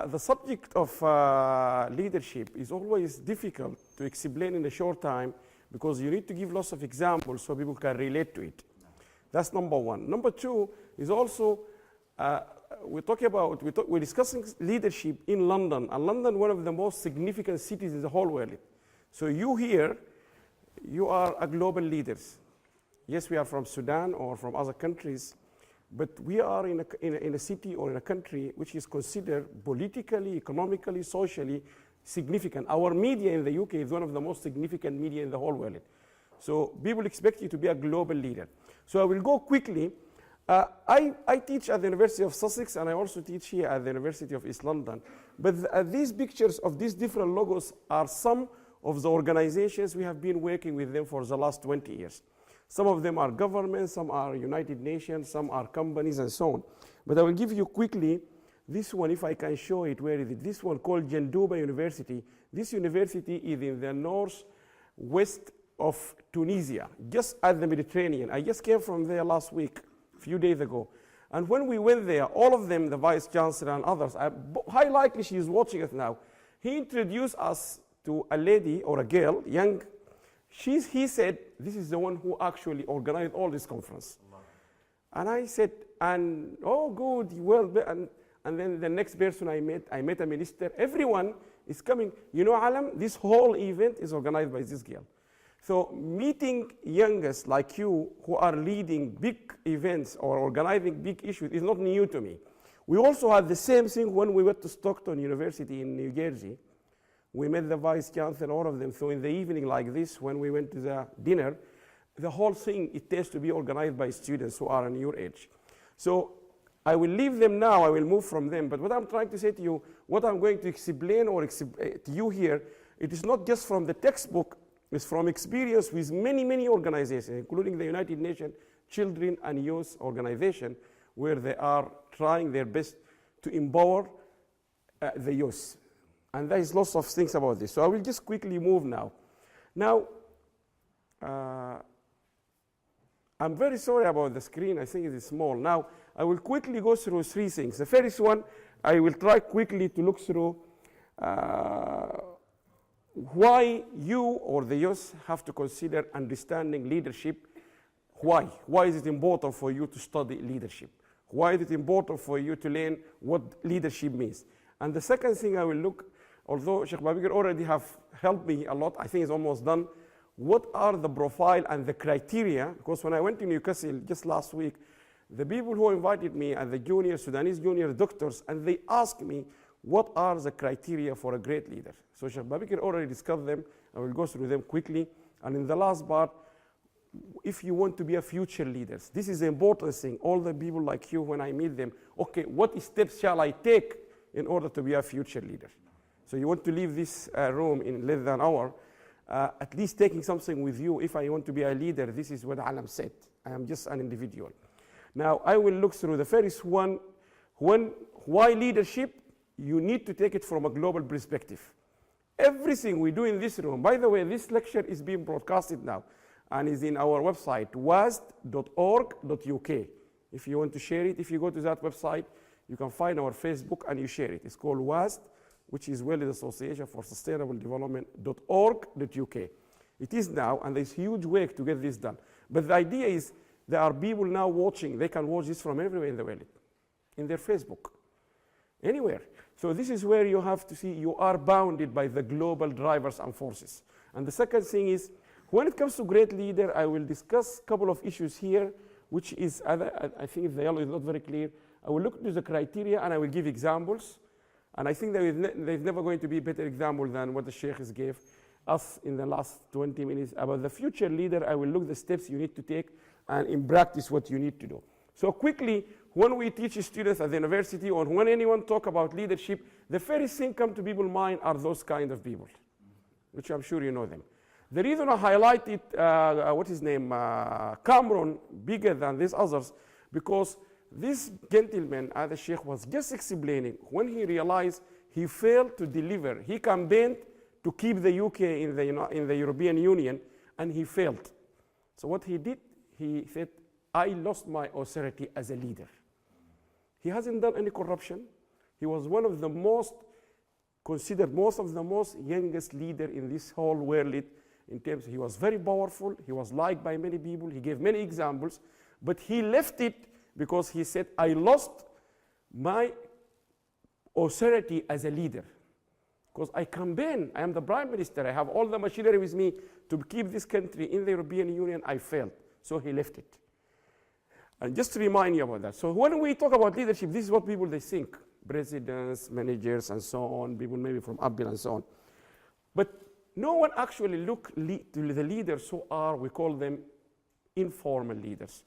The subject of leadership is always difficult to explain in a short time because you need to give lots of examples so people can relate to it. That's number one. Number two is also we're discussing leadership in London, and London, one of the most significant cities in the whole world. So you here, you are a global leaders. Yes, we are from Sudan or from other countries, but we are in a city or in a country which is considered politically, economically, socially significant. Our media in the UK is one of the most significant media in the whole world. So people expect you to be a global leader. So I will go quickly. I teach at the University of Sussex, and I also teach here at the University of East London. But these pictures of these different logos are some of the organizations we have been working with them for the last 20 years. Some of them are governments, some are United Nations, some are companies, and so on. But I will give you quickly this one, if I can show it. Where is it? This one called Jendouba University. This university is in the northwest of Tunisia, just at the Mediterranean. I just came from there last week, a few days ago. And when we went there, all of them, the Vice Chancellor and others, high likely she is watching us now, he introduced us to a lady or a girl, young. He said, this is the one who actually organized all this conference. And I said, oh, good, well, and then the next person I met a minister. Everyone is coming. You know, Allam, this whole event is organized by this girl. So meeting youngest like you who are leading big events or organizing big issues is not new to me. We also had the same thing when we went to Stockton University in New Jersey. We met the Vice Chancellor, all of them. So in the evening like this, when we went to the dinner, the whole thing, it tends to be organized by students who are on your age. So I will leave them now, I will move from them. But what I'm trying to say to you, what I'm going to explain to you here, it is not just from the textbook, it's from experience with many, many organizations, including the United Nations Children and Youth Organization, where they are trying their best to empower the youth. And there is lots of things about this. So I will just quickly move now. Now, I'm very sorry about the screen. I think it is small. Now, I will quickly go through three things. The first one, I will try quickly to look through why you or the youth have to consider understanding leadership. Why? Why is it important for you to study leadership? Why is it important for you to learn what leadership means? And the second thing I will look, although Sheikh Babikar already have helped me a lot, I think it's almost done. What are the profile and the criteria? Because when I went to Newcastle just last week, the people who invited me and the Sudanese junior doctors, and they asked me, what are the criteria for a great leader? So Sheikh Babikar already discussed them. I will go through them quickly. And in the last part, if you want to be a future leader, this is the important thing. All the people like you, when I meet them, okay, what steps shall I take in order to be a future leader? So you want to leave this room in less than an hour, at least taking something with you. If I want to be a leader, this is what Allam said. I am just an individual. Now, I will look through the first one. Why leadership? You need to take it from a global perspective. Everything we do in this room, by the way, this lecture is being broadcasted now and is in our website, wasd.org.uk. If you want to share it, if you go to that website, you can find our Facebook and you share it. It's called WASD, which is World Association for Sustainable Development.org.uk. It is now, and there's huge work to get this done. But the idea is there are people now watching. They can watch this from everywhere in the world, in their Facebook, anywhere. So this is where you have to see you are bounded by the global drivers and forces. And the second thing is, when it comes to great leader, I will discuss a couple of issues here, which is, I think the yellow is not very clear. I will look into the criteria and I will give examples. And I think there's never going to be a better example than what the Sheikh gave us in the last 20 minutes about the future leader. I will look the steps you need to take and in practice what you need to do. So quickly, when we teach students at the university or when anyone talk about leadership, the first thing come to people's mind are those kind of people, which I'm sure you know them. The reason I highlighted, Cameron, bigger than these others, because this gentleman, as the Sheikh was just explaining, when he realized he failed to deliver, he campaigned to keep the UK in the European Union, and he failed. So what he did, he said, I lost my authority as a leader. He hasn't done any corruption. He was one of the most considered, most of the most youngest leader in this whole world in terms, he was very powerful, he was liked by many people, he gave many examples, but he left it because he said, I lost my authority as a leader. Because I campaign, I am the prime minister, I have all the machinery with me to keep this country in the European Union, I failed. So he left it. And just to remind you about that. So when we talk about leadership, this is what people they think. Presidents, managers, and so on, people maybe from Apple and so on. But no one actually look to the leaders who are, we call them informal leaders,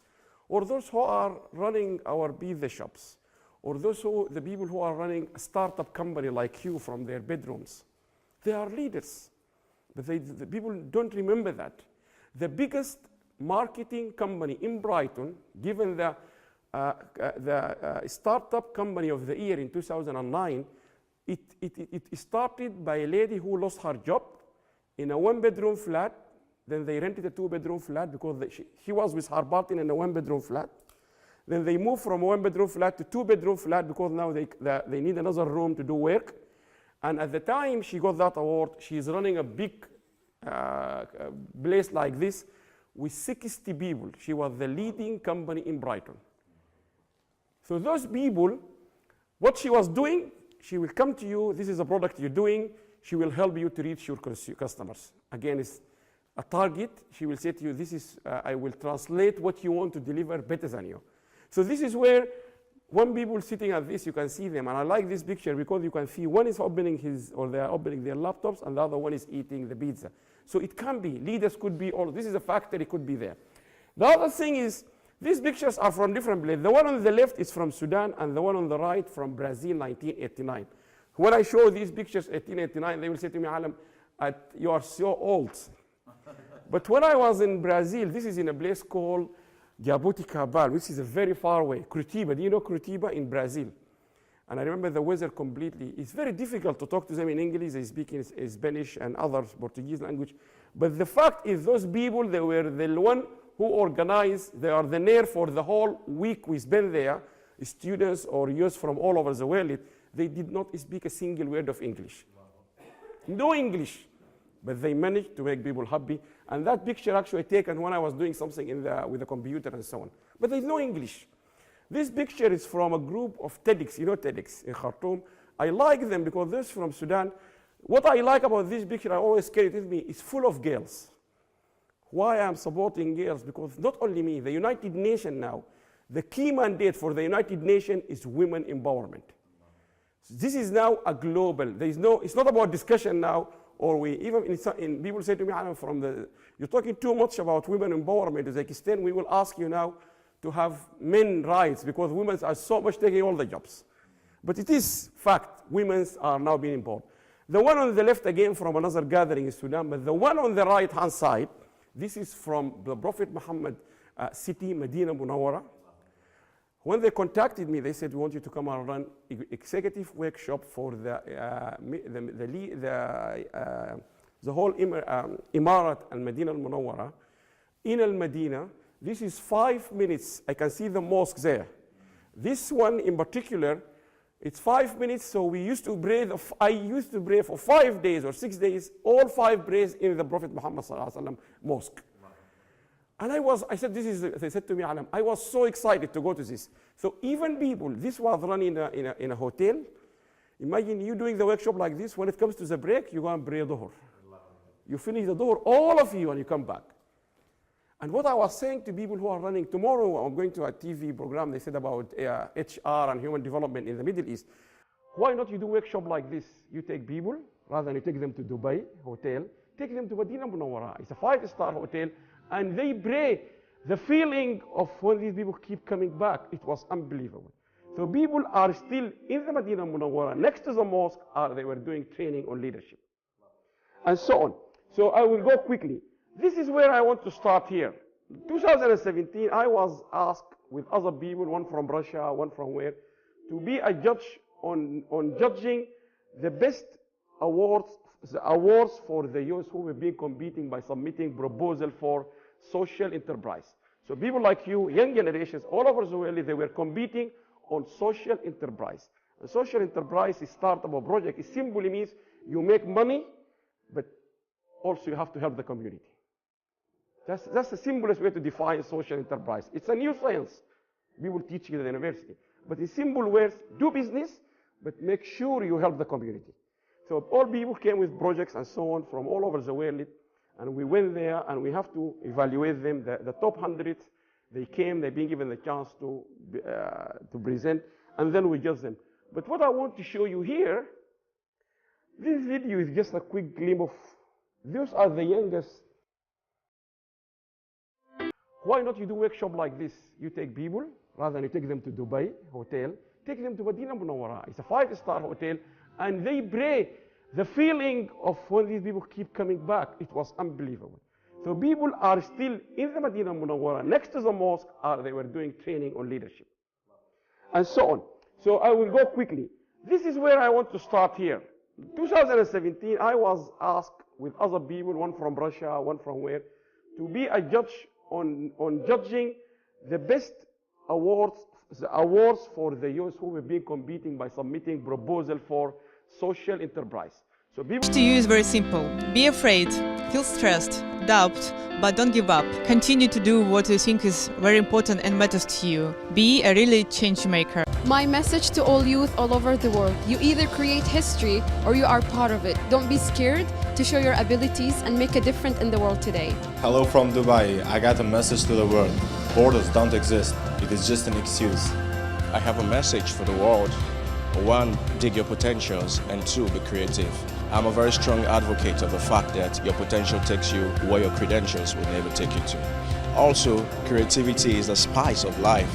or those who are running our pizza shops, or those who, the people who are running a startup company like you from their bedrooms. They are leaders, but the people don't remember that. The biggest marketing company in Brighton, given the startup company of the year in 2009, it started by a lady who lost her job in a one-bedroom flat. Then they rented a two-bedroom flat because she was with her partner in a one-bedroom flat. Then they moved from a one-bedroom flat to two-bedroom flat because now they need another room to do work. And at the time she got that award, she's running a big place like this with 60 people. She was the leading company in Brighton. So those people, what she was doing, she will come to you, this is a product you're doing, she will help you to reach your customers. Again, it's a target. She will say to you, this is, I will translate what you want to deliver better than you. So this is where when people sitting at this, you can see them. And I like this picture because you can see one is opening his, or they are opening their laptops, and the other one is eating the pizza. So it can be, leaders could be all, this is a factory, could be there. The other thing is, these pictures are from different places. The one on the left is from Sudan, and the one on the right from Brazil, 1989. When I show these pictures, 1889, they will say to me, Allam, you are so old. But when I was in Brazil, this is in a place called Jabuticabal, which is a very far away. Curitiba, do you know Curitiba in Brazil? And I remember the weather completely. It's very difficult to talk to them in English. They speak in Spanish and other Portuguese language. But the fact is those people, they were the one who organized, they are the nerve for the whole week we spent there, students or youth from all over the world. They did not speak a single word of English. No English. But they managed to make people happy. And that picture actually taken when I was doing something with the computer and so on. But there's no English. This picture is from a group of TEDx, you know TEDx in Khartoum. I like them because this is from Sudan. What I like about this picture, I always carry it with me, is full of girls. Why I'm supporting girls? Because not only me, the United Nations now, the key mandate for the United Nations is women empowerment. This is now a global, there is no, it's not about discussion now, or we, even in people say to me, you're talking too much about women empowerment. To the extent we will ask you now to have men rights because women are so much taking all the jobs. But it is fact, women are now being empowered. The one on the left again from another gathering in Sudan, but the one on the right hand side, this is from the Prophet Muhammad city, Medina Munawwara. When they contacted me, they said, we want you to come and run executive workshop for the whole Imarat al-Medina al-Munawwara in al-Medina. This is 5 minutes. I can see the mosque there. This one in particular, it's 5 minutes, so we used to pray, I used to pray for 5 days or 6 days, all 5 prayers in the Prophet Muhammad mosque. And I said, they said to me, Allam, I was so excited to go to this. So even people, this was run in a hotel. Imagine you doing the workshop like this. When it comes to the break, you go and pray Dhuhr. You finish the Dhuhr, all of you, and you come back. And what I was saying to people who are running, tomorrow I'm going to a TV program, they said about HR and human development in the Middle East. Why not you do workshop like this? You take people, rather than you take them to Dubai hotel, take them to Medina Munawwara. It's a 5-star hotel. And they pray. The feeling of when these people keep coming back, it was unbelievable. So people are still in the Medina Munawwara, next to the mosque, they were doing training on leadership. And so on. So I will go quickly. This is where I want to start here. 2017, I was asked with other people, one from Russia, one from where, to be a judge on judging the best awards, the awards for the youth who have been competing by submitting proposal for social enterprise. So people like you, young generations, all over the world, they were competing on social enterprise. A social enterprise is startup or project. It simply means you make money, but also you have to help the community. That's the simplest way to define social enterprise. It's a new science. We will teach you at the university. But in simple words, do business, but make sure you help the community. So all people came with projects and so on from all over the world, and we went there, and we have to evaluate them. The top 100, they came, they've been given the chance to present, and then we judge them. But what I want to show you here, this video is just a quick glimpse of, those are the youngest. Why not you do workshop like this? You take people, rather than you take them to Dubai hotel, take them to Medina Munawwara. It's a 5-star hotel, and they pray. The feeling of when these people keep coming back, it was unbelievable. So people are still in the Medina Munawwara, next to the mosque, they were doing training on leadership, and so on. So I will go quickly. This is where I want to start here. 2017, I was asked with other people, one from Russia, one from where, to be a judge on judging the best awards, the awards for the youth who have been competing by submitting proposal for social enterprise. So people to you is very simple. Be afraid, feel stressed, doubt, but don't give up. Continue to do what you think is very important and matters to you. Be a really change maker. My message to all youth all over the world: you either create history or you are part of it. Don't be scared to show your abilities and make a difference in the world today. Hello from Dubai. I got a message to the world. Borders don't exist. It is just an excuse. I have a message for the world. 1, dig your potentials, and 2, be creative. I'm a very strong advocate of the fact that your potential takes you where your credentials will never take you to. Also, creativity is the spice of life.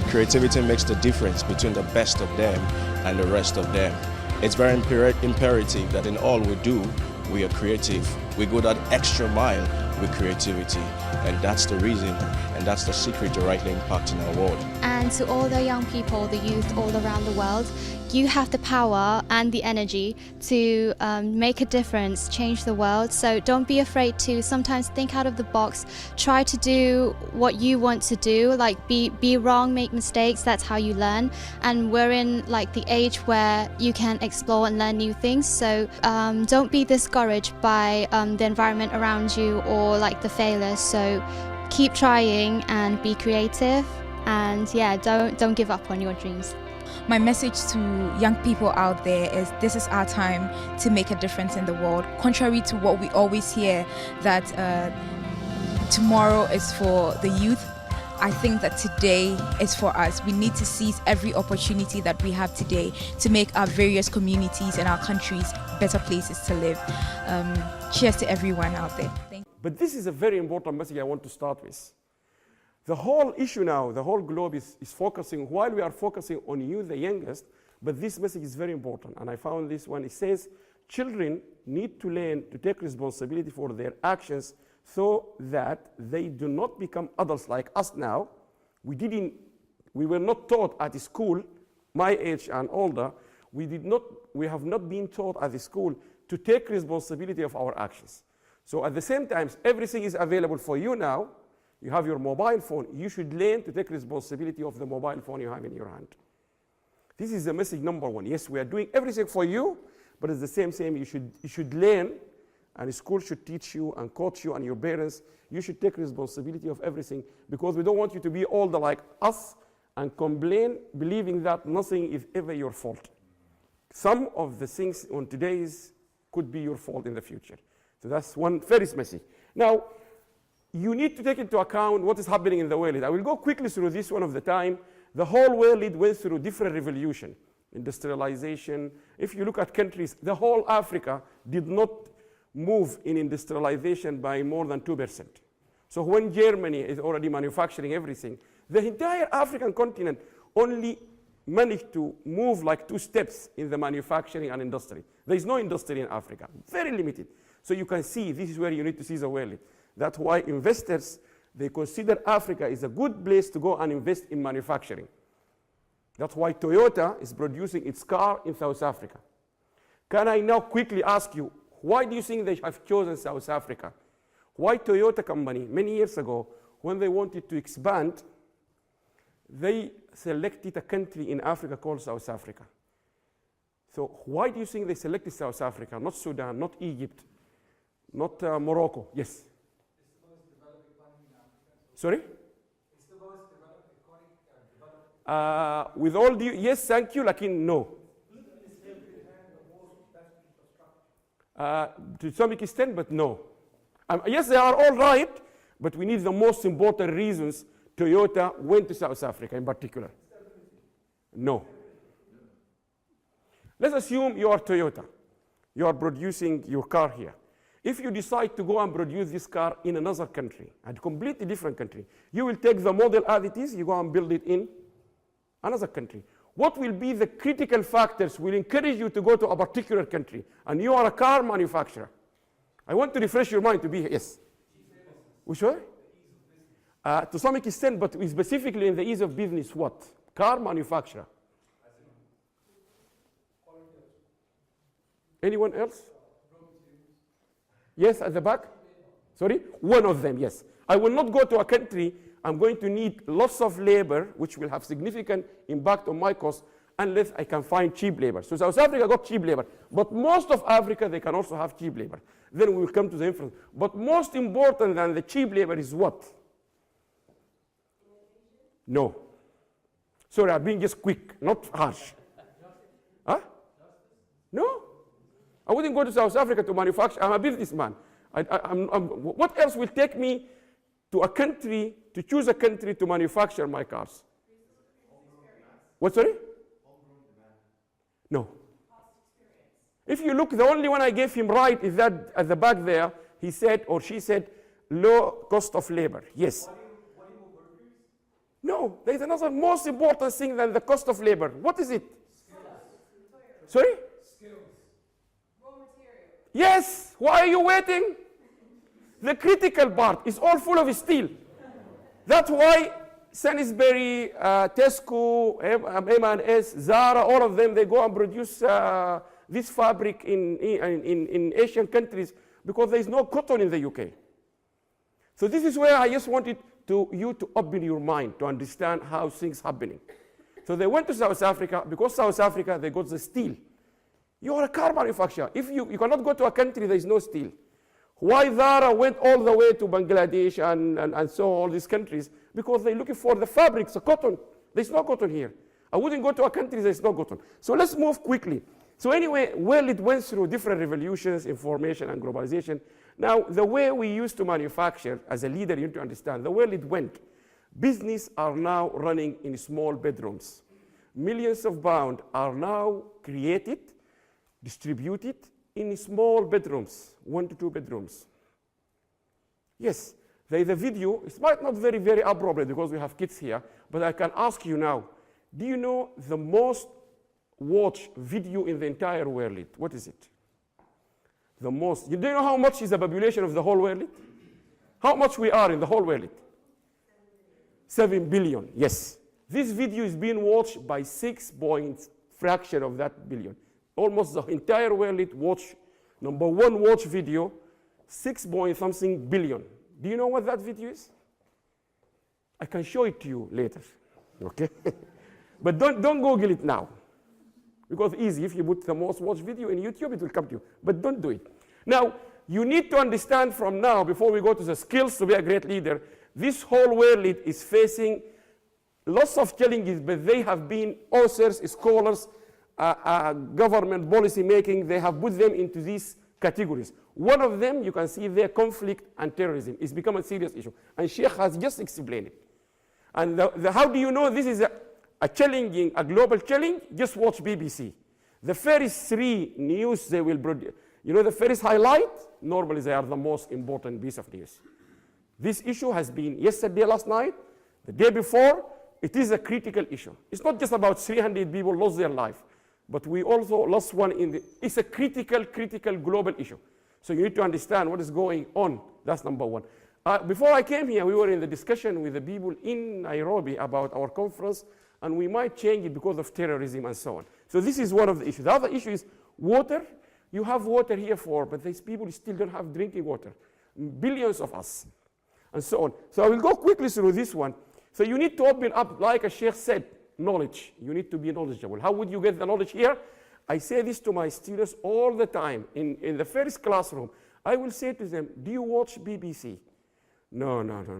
Creativity makes the difference between the best of them and the rest of them. It's very imperative that in all we do, we are creative. We go that extra mile with creativity, and that's the reason, and that's the secret to rightly impacting our world. And to all the young people, the youth all around the world, you have the power and the energy to make a difference, change the world. So don't be afraid to sometimes think out of the box, try to do what you want to do, like be wrong, make mistakes, that's how you learn. And we're in like the age where you can explore and learn new things. So don't be discouraged by the environment around you or like the failures. So keep trying and be creative, and yeah, don't give up on your dreams. My message to young people out there is this is our time to make a difference in the world. Contrary to what we always hear, that tomorrow is for the youth, I think that today is for us. We need to seize every opportunity that we have today to make our various communities and our countries better places to live. Cheers to everyone out there. Thank you. But this is a very important message I want to start with. The whole issue now, the whole globe is focusing, while we are focusing on you, the youngest, but this message is very important. And I found this one. It says, children need to learn to take responsibility for their actions so that they do not become adults like us now. We were not taught at school, my age and older, we have not been taught at the school to take responsibility of our actions. So at the same time, everything is available for you now. You have your mobile phone. You should learn to take responsibility of the mobile phone you have in your hand. This is the message number 1. Yes, we are doing everything for you, but it's the same, you should learn, and school should teach you and coach you and your parents. You should take responsibility of everything, because we don't want you to be older like us and complain, believing that nothing is ever your fault. Some of the things on today's could be your fault in the future. So that's one first message. Now, you need to take into account what is happening in the world. I will go quickly through this one of the time. The whole world went through different revolution, industrialization. If you look at countries, the whole Africa did not move in industrialization by more than 2%. So when Germany is already manufacturing everything, the entire African continent only managed to move like 2 steps in the manufacturing and industry. There is no industry in Africa, very limited. So you can see this is where you need to see the world. That's why investors, they consider Africa is a good place to go and invest in manufacturing. That's why Toyota is producing its car in South Africa. Can I now quickly ask you, why do you think they have chosen South Africa? Why Toyota company, many years ago, when they wanted to expand, they selected a country in Africa called South Africa. So why do you think they selected South Africa, not Sudan, not Egypt, not Morocco? Yes? It's the most developed economy in Africa. Sorry? It's the most developed economy. With all due, yes, thank you, lakin no. To some extent, but no. Yes, they are all right, but we need the most important reasons Toyota went to South Africa in particular. No. Let's assume you are Toyota. You are producing your car here. If you decide to go and produce this car in another country, a completely different country, you will take the model as it is, you go and build it in another country. What will be the critical factors will encourage you to go to a particular country? And you are a car manufacturer. I want to refresh your mind to be here. Yes? Which one? To some extent, but specifically in the ease of business, what? Car manufacturer. Anyone else? Yes, at the back? Sorry? One of them, yes. I will not go to a country, I'm going to need lots of labor, which will have significant impact on my cost, unless I can find cheap labor. So South Africa got cheap labor, but most of Africa, they can also have cheap labor. Then we will come to the inference. But most important than the cheap labor is what? No. Sorry, I'm being just quick, not harsh. Huh? No. I wouldn't go to South Africa to manufacture. I'm a businessman. What else will take me to a country, to choose a country to manufacture my cars? What, sorry? No. If you look, the only one I gave him right is that at the back there, he said, or she said, low cost of labor. Yes. No, there is another most important thing than the cost of labor. What is it? Skills. Sorry? Skills. Raw material. Yes. Why are you waiting? The critical part is all full of steel. That's why Sainsbury, Tesco, M&S, Zara, all of them, they go and produce this fabric in Asian countries because there is no cotton in the UK. So this is where I just wanted you to open your mind to understand how things happening. So they went to South Africa because South Africa, they got the steel. You are a car manufacturer. If you cannot go to a country, there is no steel. Why Zara went all the way to Bangladesh and so all these countries? Because they're looking for the fabrics, the cotton. There's no cotton here. I wouldn't go to a country there's no cotton. So let's move quickly. So anyway, well, it went through different revolutions, information and globalization. Now, the way we used to manufacture, as a leader, you need to understand, the way it went, business are now running in small bedrooms. Millions of pounds are now created, distributed in small bedrooms, 1 to 2 bedrooms. Yes, there is a video. It might not very, very appropriate because we have kids here, but I can ask you now, do you know the most watched video in the entire world? What is it? The most. Do you know how much is the population of the whole world? How much we are in the whole world? 7 billion, yes. This video is being watched by 6 point fraction of that billion. Almost the entire world watch, number one watch video, 6 point something billion. Do you know what that video is? I can show it to you later, okay? But don't Google it now. Because easy, if you put the most watched video in YouTube, it will come to you. But don't do it. Now, you need to understand from now, before we go to the skills to be a great leader, this whole world is facing lots of challenges, but they have been authors, scholars, government policy making, they have put them into these categories. One of them, you can see there, conflict and terrorism. It's become a serious issue. And Sheikh has just explained it. And how do you know this is a challenging, a global challenge? Just watch BBC. The first 3 news they will produce, you know the first highlight? Normally they are the most important piece of news. This issue has been yesterday, last night, the day before. It is a critical issue. It's not just about 300 people lost their life, but we also lost one it's a critical global issue. So you need to understand what is going on. That's number one. Before I came here, we were in the discussion with the people in Nairobi about our conference, and we might change it because of terrorism and so on. So this is one of the issues. The other issue is water. You have water here but these people still don't have drinking water. Billions of us, and so on. So I will go quickly through this one. So you need to open up, like a sheikh said, knowledge. You need to be knowledgeable. How would you get the knowledge here? I say this to my students all the time. In the first classroom, I will say to them, do you watch BBC? No,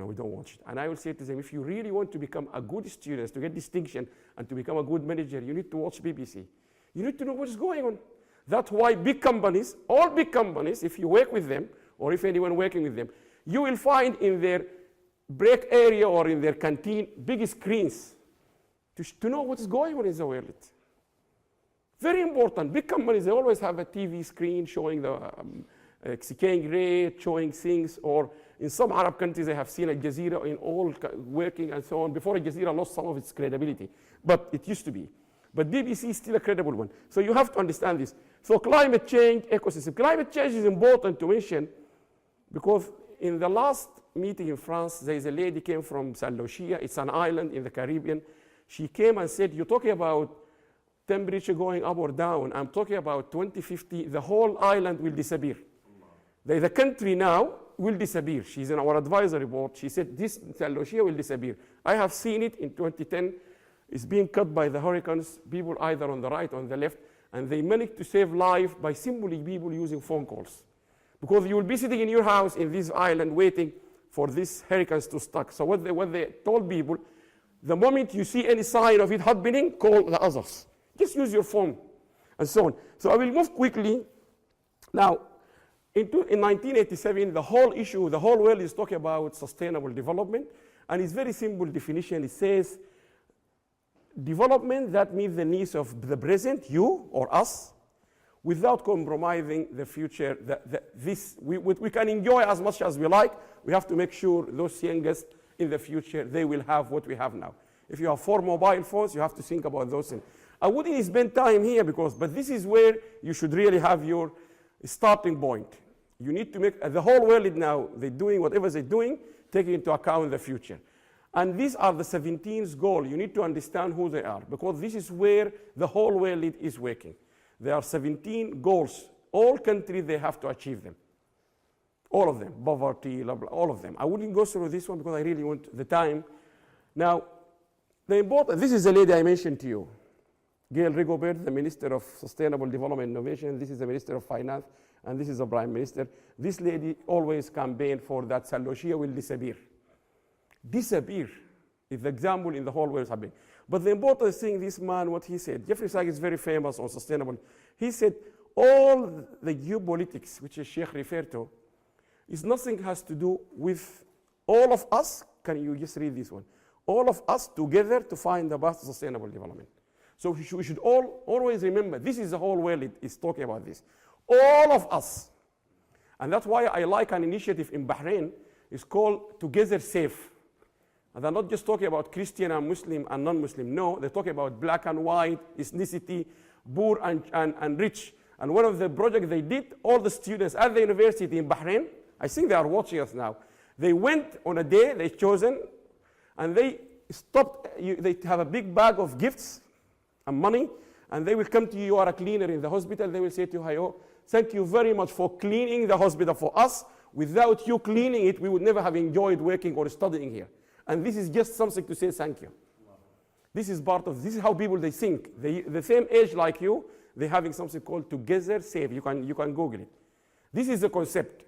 we don't watch it. And I will say to them, if you really want to become a good student, to get distinction, and to become a good manager, you need to watch BBC. You need to know what is going on. That's why big companies, all big companies, if you work with them, or if anyone working with them, you will find in their break area or in their canteen big screens to know what is going on in the world. Very important. Big companies, they always have a TV screen showing the exchange rate, showing things, or in some Arab countries, I have seen Al Jazeera in all working and so on. Before Al Jazeera lost some of its credibility, but it used to be. But BBC is still a credible one. So you have to understand this. So climate change, ecosystem. Climate change is important to mention because in the last meeting in France, there is a lady came from Saint Lucia. It's an island in the Caribbean. She came and said, you're talking about temperature going up or down. I'm talking about 2050, the whole island will disappear. The country now will disappear. She's in our advisory board. She said this Saint Lucia will disappear. I have seen it in 2010. It's being cut by the hurricanes, people either on the right or on the left, and they managed to save life by simply people using phone calls. Because you will be sitting in your house in this island waiting for these hurricanes to stop. So what they told people, the moment you see any sign of it happening, call the others. Just use your phone, and so on. So I will move quickly. Now, in 1987, the whole issue, the whole world is talking about sustainable development, and it's very simple definition. It says, development that meets the needs of the present, you or us, without compromising the future. We can enjoy as much as we like. We have to make sure those youngest in the future, they will have what we have now. If you have 4 mobile phones, you have to think about those things. I wouldn't spend time here but this is where you should really have your starting point. You need to make, the whole world now, they're doing whatever they're doing, taking into account the future. And these are the 17th goals. You need to understand who they are, because this is where the whole world is working. There are 17 goals. All countries, they have to achieve them. All of them, poverty, all of them. I wouldn't go through this one because I really want the time. Now, this is the lady I mentioned to you. Gail Rigobert, the Minister of Sustainable Development and Innovation. This is the Minister of Finance, and this is the Prime Minister. This lady always campaigned for that Saint Lucia will disappear. Disappear is the example in the whole world happening. But the important thing, this man, what he said, Jeffrey Sachs is very famous on sustainable. He said, all the geopolitics, which Sheikh referred to, is nothing has to do with all of us. Can you just read this one? All of us together to find the best sustainable development. So we should always remember, this is the whole world is talking about this. All of us. And that's why I like an initiative in Bahrain. It's called Together Safe. And they're not just talking about Christian and Muslim and non-Muslim. No, they're talking about black and white, ethnicity, poor and rich. And one of the projects they did, all the students at the university in Bahrain, I think they are watching us now. They went on a day, they chosen, and they stopped, they have a big bag of gifts and money, and they will come to you, you are a cleaner in the hospital, they will say to you, "Hayo, thank you very much for cleaning the hospital for us. Without you cleaning it, we would never have enjoyed working or studying here." And this is just something to say thank you. This is how people, they think. The same age like you, they're having something called Together Safe. You can Google it. This is the concept.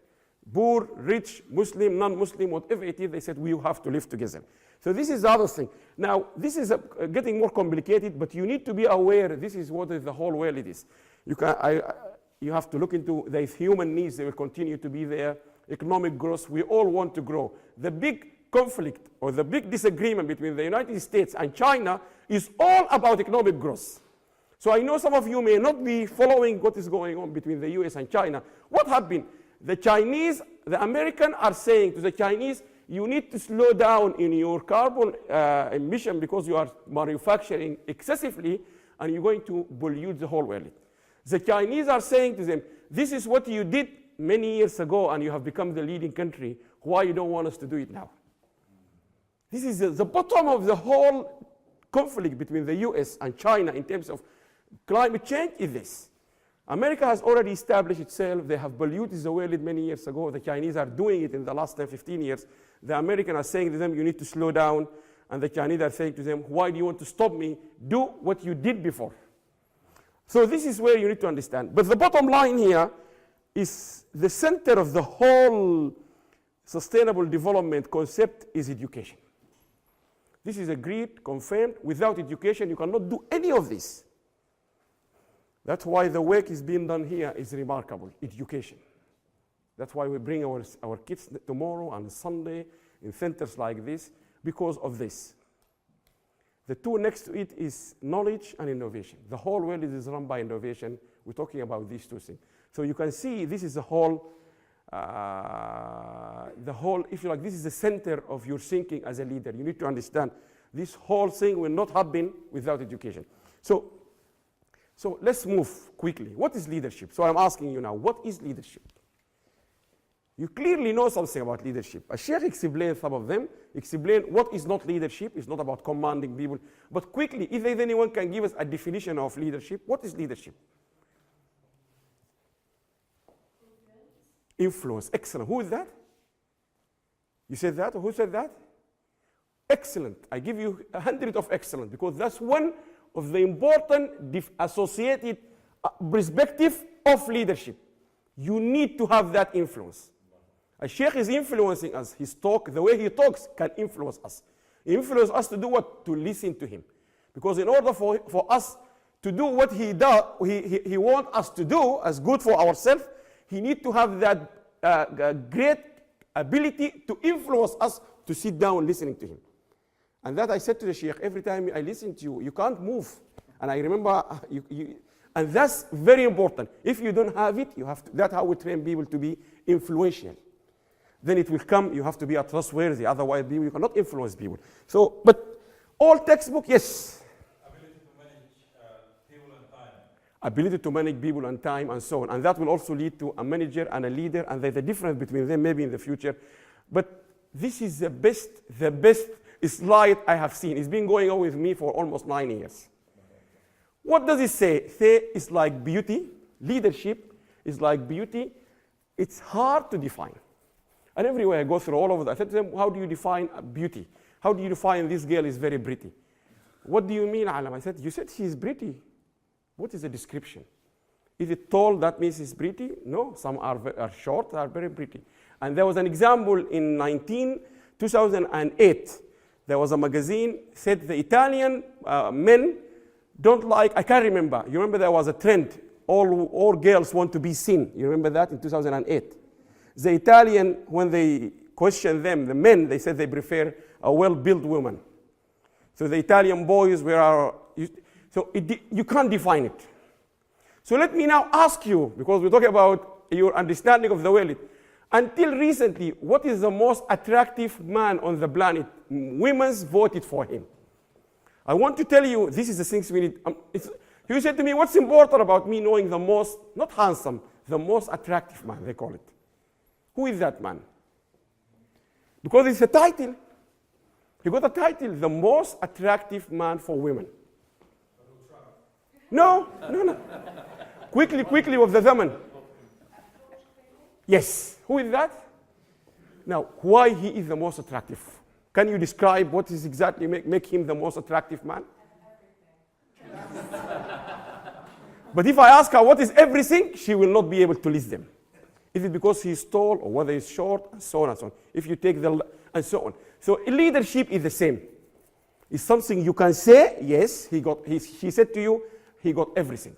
Poor, rich, Muslim, non-Muslim, whatever it is, they said we have to live together. So this is the other thing. Now, this is getting more complicated, but you need to be aware this is what the whole world it is. You have to look into the human needs. They will continue to be there. Economic growth, we all want to grow. The big conflict or the big disagreement between the United States and China is all about economic growth. So I know some of you may not be following what is going on between the US and China. What happened? The Americans are saying to the Chinese, you need to slow down in your carbon emission because you are manufacturing excessively and you're going to pollute the whole world. The Chinese are saying to them, this is what you did many years ago and you have become the leading country. Why you don't want us to do it now? This is the bottom of the whole conflict between the US and China in terms of climate change is this. America has already established itself. They have polluted the world many years ago. The Chinese are doing it in the last 10, 15 years. The Americans are saying to them, you need to slow down. And the Chinese are saying to them, why do you want to stop me? Do what you did before. So this is where you need to understand. But the bottom line here is the center of the whole sustainable development concept is education. This is agreed, confirmed. Without education, you cannot do any of this. That's why the work is being done here is remarkable, education. That's why we bring our kids tomorrow and Sunday in centers like this, because of this. The two next to it is knowledge and innovation. The whole world is run by innovation. We're talking about these two things. So you can see this is the whole, if you like, this is the center of your thinking as a leader. You need to understand this whole thing will not happen without education. So let's move quickly. What is leadership? So I'm asking you now, what is leadership? You clearly know something about leadership. A sheikh explained some of them, explained what is not leadership. It's not about commanding people. But quickly, if anyone can give us a definition of leadership, what is leadership? Influence. Excellent. Who is that? You said that? Or who said that? Excellent. I give you 100 of excellent, because that's one of the important associated perspective of leadership. You need to have that influence. A sheikh is influencing us. His talk, the way he talks, can influence us. He influences us to do what? To listen to him. Because in order for us to do what he does, he wants us to do as good for ourselves, he needs to have that great ability to influence us to sit down listening to him. And that I said to the sheikh, every time I listen to you, you can't move. And I remember, and that's very important. If you don't have it, you have to, that's how we train people to be influential. Then it will come, you have to be trustworthy, otherwise you cannot influence people. So, but all textbook, yes. Ability to manage people and time. Ability to manage people and time and so on. And that will also lead to a manager and a leader, and there's a difference between them maybe in the future. But this is the best slide I have seen. It's been going on with me for almost 9 years. What does it say? Say it's like beauty. Leadership is like beauty. It's hard to define. And everywhere I go through all of that, I said to them, how do you define beauty? How do you define this girl is very pretty? What do you mean, Allam? I said, you said she is pretty. What is the description? Is it tall, that means it's pretty? No, some are short, are very pretty. And there was an example in 2008. There was a magazine said the Italian men don't like, I can't remember. You remember there was a trend, all girls want to be seen. You remember that in 2008? The Italian, when they questioned them, the men, they said they prefer a well-built woman. So the Italian boys were, you can't define it. So let me now ask you, because we're talking about your understanding of the world. Until recently, what is the most attractive man on the planet? Women voted for him. I want to tell you, this is the things we need. You said to me, what's important about me knowing the most, not handsome, the most attractive man, they call it. Who is that man? Because it's a title. He got a title, the most attractive man for women. No. Quickly with the woman. Yes. Who is that? Now, why he is the most attractive? Can you describe what is exactly make him the most attractive man? But if I ask her what is everything, she will not be able to list them. Is it because he's tall or whether he's short, and so on and so on. If you take and so on. So leadership is the same. It's something you can say, yes, he said to you, he got everything.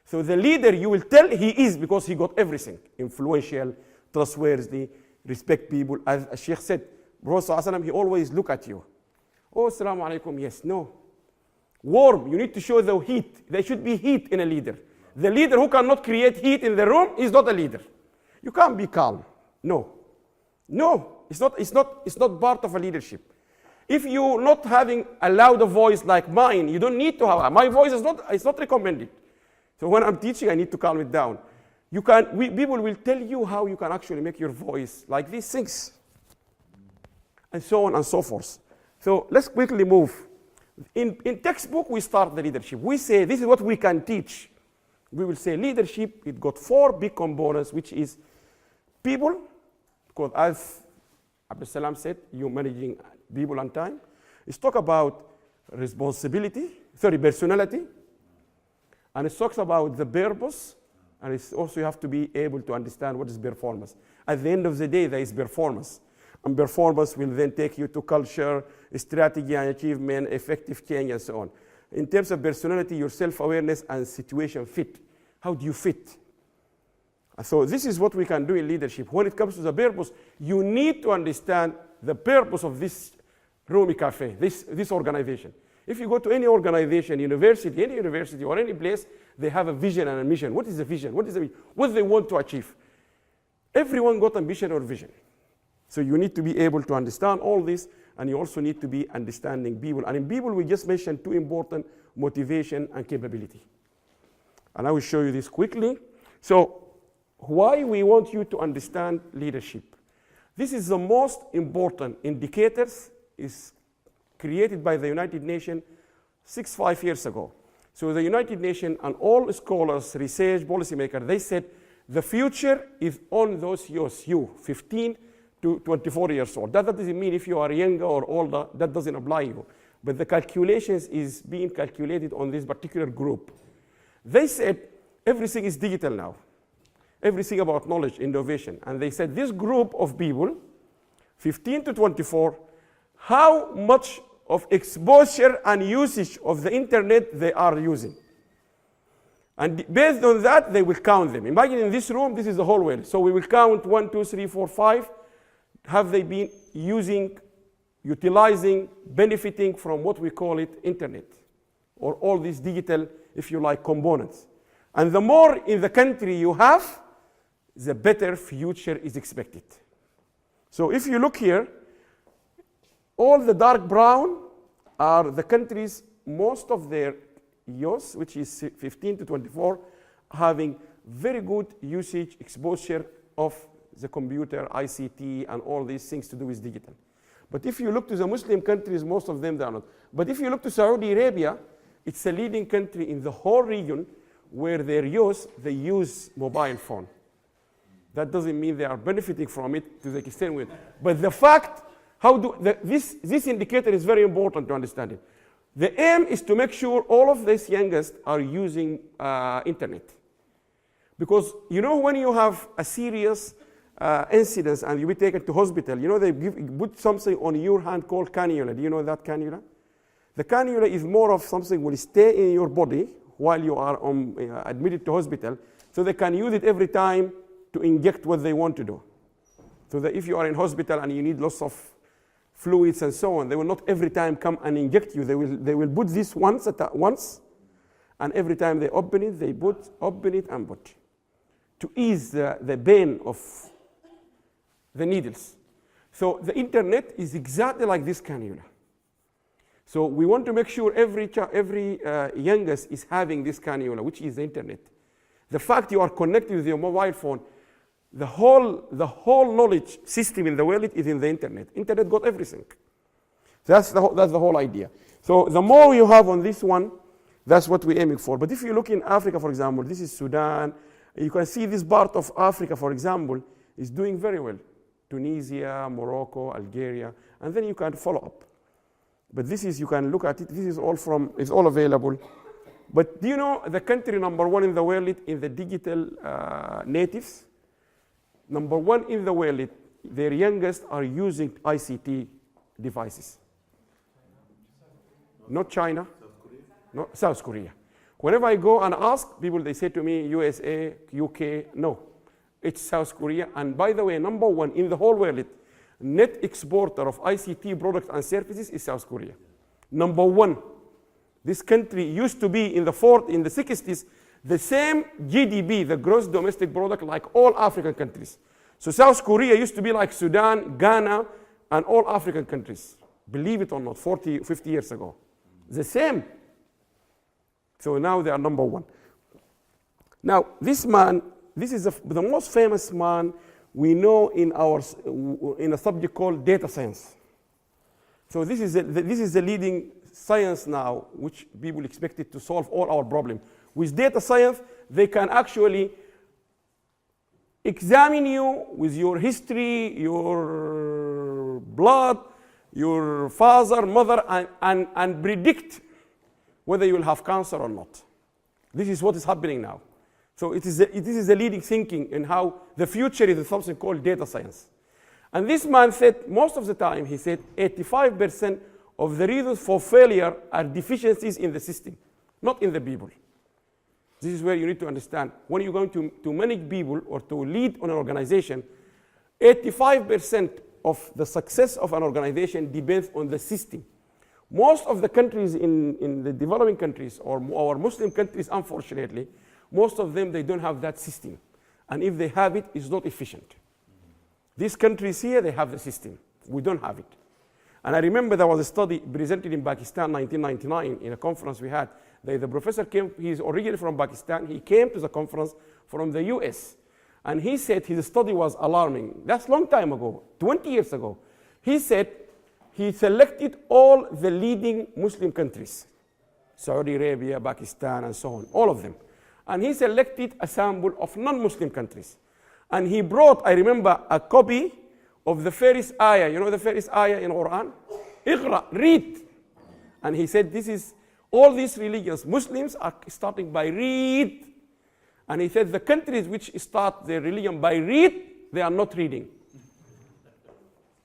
So the leader, you will tell he is because he got everything. Influential, trustworthy, respect people. As Sheikh said, Prophet he always look at you. Oh, assalamu alaikum, yes, no. Warm, you need to show the heat. There should be heat in a leader. The leader who cannot create heat in the room is not a leader. You can't be calm. No, it's not part of a leadership. If you're not having a louder voice like mine, you don't need to have. My voice is not recommended. So when I'm teaching, I need to calm it down. People will tell you how you can actually make your voice like these things, and so on and so forth. So let's quickly move. In textbook, we start the leadership. We say this is what we can teach. We will say leadership, it got 4 big components, which is people, because as Abdul Salam said, you're managing people and time. Let's talk about personality, And it talks about the purpose, and it's also you have to be able to understand what is performance. At the end of the day, there is performance. And performance will then take you to culture, strategy and achievement, effective change, and so on. In terms of personality, your self-awareness and situation fit. How do you fit? So this is what we can do in leadership. When it comes to the purpose, you need to understand the purpose of this Rumi Cafe, this organization. If you go to any organization, university or any place, they have a vision and a mission. What is the vision? What do they want to achieve? Everyone got a mission or vision. So you need to be able to understand all this, and you also need to be understanding people. And in people, we just mentioned two important: motivation and capability. And I will show you this quickly. So why we want you to understand leadership. This is the most important indicators is created by the United Nations 5 years ago. So the United Nations and all scholars, research, policymakers, they said the future is on those youth, you, 15 to 24 years old. That doesn't mean if you are younger or older, that doesn't apply you. But the calculations is being calculated on this particular group. They said everything is digital now. Everything about knowledge, innovation. And they said this group of people, 15 to 24, how much of exposure and usage of the internet they are using. And based on that, they will count them. Imagine in this room, this is the whole world. So we will count 1, 2, 3, 4, 5. Have they been using, utilizing, benefiting from what we call it internet, or all these digital, if you like, components. And the more in the country you have, the better future is expected. So if you look here, all the dark brown are the countries, most of their youth, which is 15 to 24, having very good usage, exposure of the computer, ICT, and all these things to do with digital. But if you look to the Muslim countries, most of them, they are not. But if you look to Saudi Arabia, it's a leading country in the whole region where their youth, they use mobile phone. That doesn't mean they are benefiting from it to the extent with. But the fact, this indicator is very important to understand it. The aim is to make sure all of these youngest are using internet. Because you know when you have a serious incident and you be taken to hospital, you know they put something on your hand called cannula. Do you know that cannula? The cannula is more of something will stay in your body while you are admitted to hospital, so they can use it every time to inject what they want to do. So that if you are in hospital and you need lots of fluids and so on, they will not every time come and inject you. They will put this once, and every time they open it, they open it and put, to ease the pain of the needles. So the internet is exactly like this cannula. So we want to make sure every youngest is having this cannula, which is the internet. The fact you are connected with your mobile phone, the whole knowledge system in the world is in the internet. Internet got everything. That's the whole idea. So the more you have on this one, that's what we're aiming for. But if you look in Africa, for example, this is Sudan. You can see this part of Africa, for example, is doing very well. Tunisia, Morocco, Algeria, and then you can follow up. But this is, you can look at it, this is all it's all available. But do you know the country number 1 in the world in the digital natives? Number 1 in the world, their youngest are using ICT devices. Not China, not South Korea. Whenever I go and ask people, they say to me, USA, UK, no. It's South Korea. And by the way, number 1 in the whole world, net exporter of ICT products and services is South Korea. Number 1. This country used to be in the 60s, the same GDP, the gross domestic product, like all African countries. So South Korea used to be like Sudan, Ghana, and all African countries. Believe it or not, 40, 50 years ago. The same. So now they are number 1. Now, this man, this is the most famous man we know in a subject called data science. So this is the leading science now, which people expected to solve all our problems. With data science, they can actually examine you with your history, your blood, your father, mother, and predict whether you will have cancer or not. This is what is happening now. So it is the leading thinking in how the future is something called data science. And this man said, most of the time, he said, 85% of the reasons for failure are deficiencies in the system, not in the people. This is where you need to understand. When you're going to manage people or to lead on an organization, 85% of the success of an organization depends on the system. Most of the countries in the developing countries or Muslim countries, unfortunately, most of them, they don't have that system. And if they have it, it's not efficient. These countries here, they have the system. We don't have it. And I remember there was a study presented in Pakistan, 1999, in a conference we had. The professor came, he's originally from Pakistan. He came to the conference from the US. And he said his study was alarming. That's a long time ago, 20 years ago. He said he selected all the leading Muslim countries, Saudi Arabia, Pakistan, and so on, all of them. And he selected a sample of non-Muslim countries. And he brought, I remember, a copy of the first ayah. You know the first ayah in Quran? Iqra, read. And he said, this is, all these religions, Muslims are starting by read. And he said, the countries which start their religion by read, they are not reading.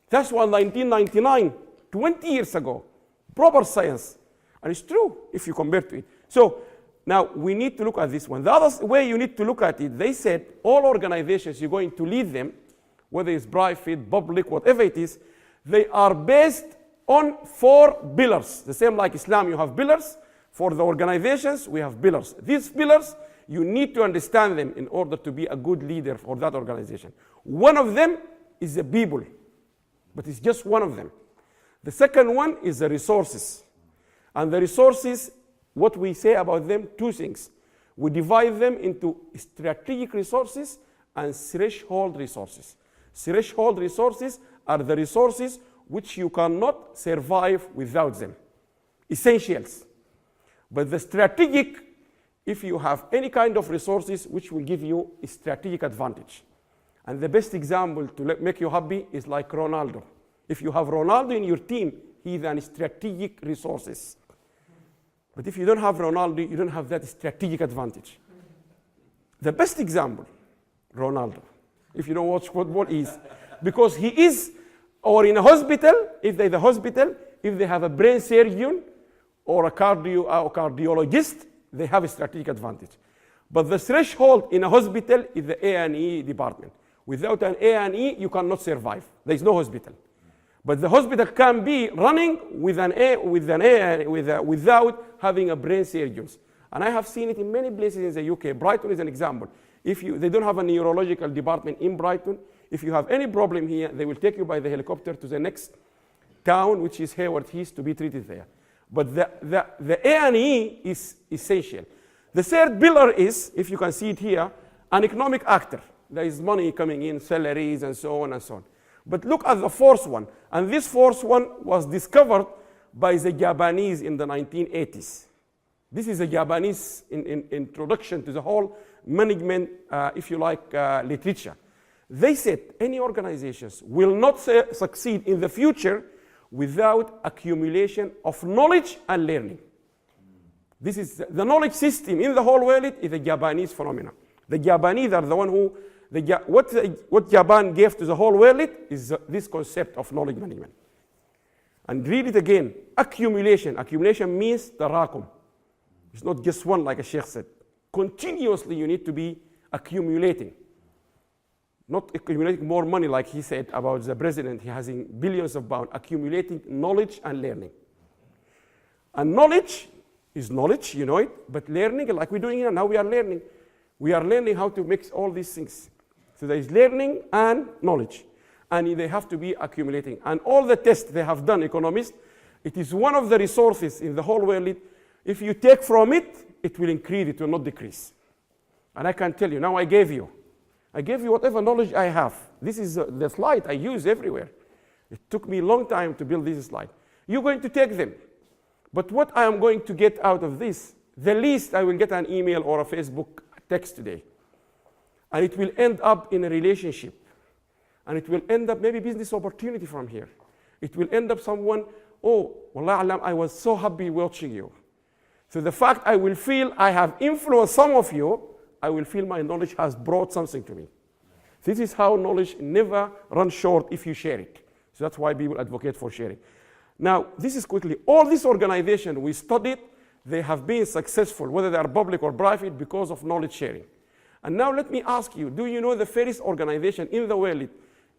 That's what 1999, 20 years ago, proper science. And it's true if you compare to it. So now we need to look at this one. The other way you need to look at it, they said all organizations, you're going to lead them, whether it's private, public, whatever it is, they are based on 4 pillars. The same like Islam, you have pillars. For the organizations, we have pillars. These pillars, you need to understand them in order to be a good leader for that organization. One of them is the people, but it's just one of them. The second one is the resources. And the resources, what we say about them, 2 things. We divide them into strategic resources and threshold resources. Threshold resources are the resources which you cannot survive without them. Essentials. But the strategic, if you have any kind of resources which will give you a strategic advantage. And the best example to make you happy is like Ronaldo. If you have Ronaldo in your team, he's an strategic resources. But if you don't have Ronaldo, you don't have that strategic advantage. The best example, Ronaldo. If you don't watch football, is because he is, or in a hospital, if they're the hospital, if they have a brain surgeon or a cardiologist, they have a strategic advantage. But the threshold in a hospital is the A&E department. Without an A&E, you cannot survive. There is no hospital. But the hospital can be running without having a brain surgeon. And I have seen it in many places in the UK. Brighton is an example. They don't have a neurological department in Brighton. If you have any problem here, they will take you by the helicopter to the next town, which is Hayward Heath, to be treated there. But the A&E is essential. The third pillar is, if you can see it here, an economic actor. There is money coming in, salaries, and so on and so on. But look at the fourth one. And this fourth one was discovered by the Japanese in the 1980s. This is a Japanese introduction to the whole management, if you like, literature. They said any organizations will not succeed in the future without accumulation of knowledge and learning. This is the knowledge system in the whole world is a Japanese phenomenon. The Japanese are the one who, what Japan gave to the whole world is this concept of knowledge management. And read it again, accumulation. Accumulation means tarakum. It's not just one, like a sheikh said. Continuously you need to be accumulating. Not accumulating more money like he said about the president, he has billions of pounds, accumulating knowledge and learning. And knowledge is knowledge, you know it, but learning, like we're doing here, now we are learning. We are learning how to mix all these things. So there is learning and knowledge. And they have to be accumulating. And all the tests they have done, economists, it is one of the resources in the whole world. If you take from it, it will increase, it will not decrease. And I can tell you, now I gave you whatever knowledge I have. This is the slide I use everywhere. It took me a long time to build this slide. You're going to take them. But what I am going to get out of this, the least I will get an email or a Facebook text today. And it will end up in a relationship. And it will end up maybe business opportunity from here. It will end up someone, oh, Wallah Allam, I was so happy watching you. So the fact I will feel I have influenced some of you, I will feel my knowledge has brought something to me. This is how knowledge never runs short if you share it. So that's why people advocate for sharing. Now, this is quickly, all these organizations we studied, they have been successful, whether they are public or private, because of knowledge sharing. And now let me ask you, do you know the first organization in the world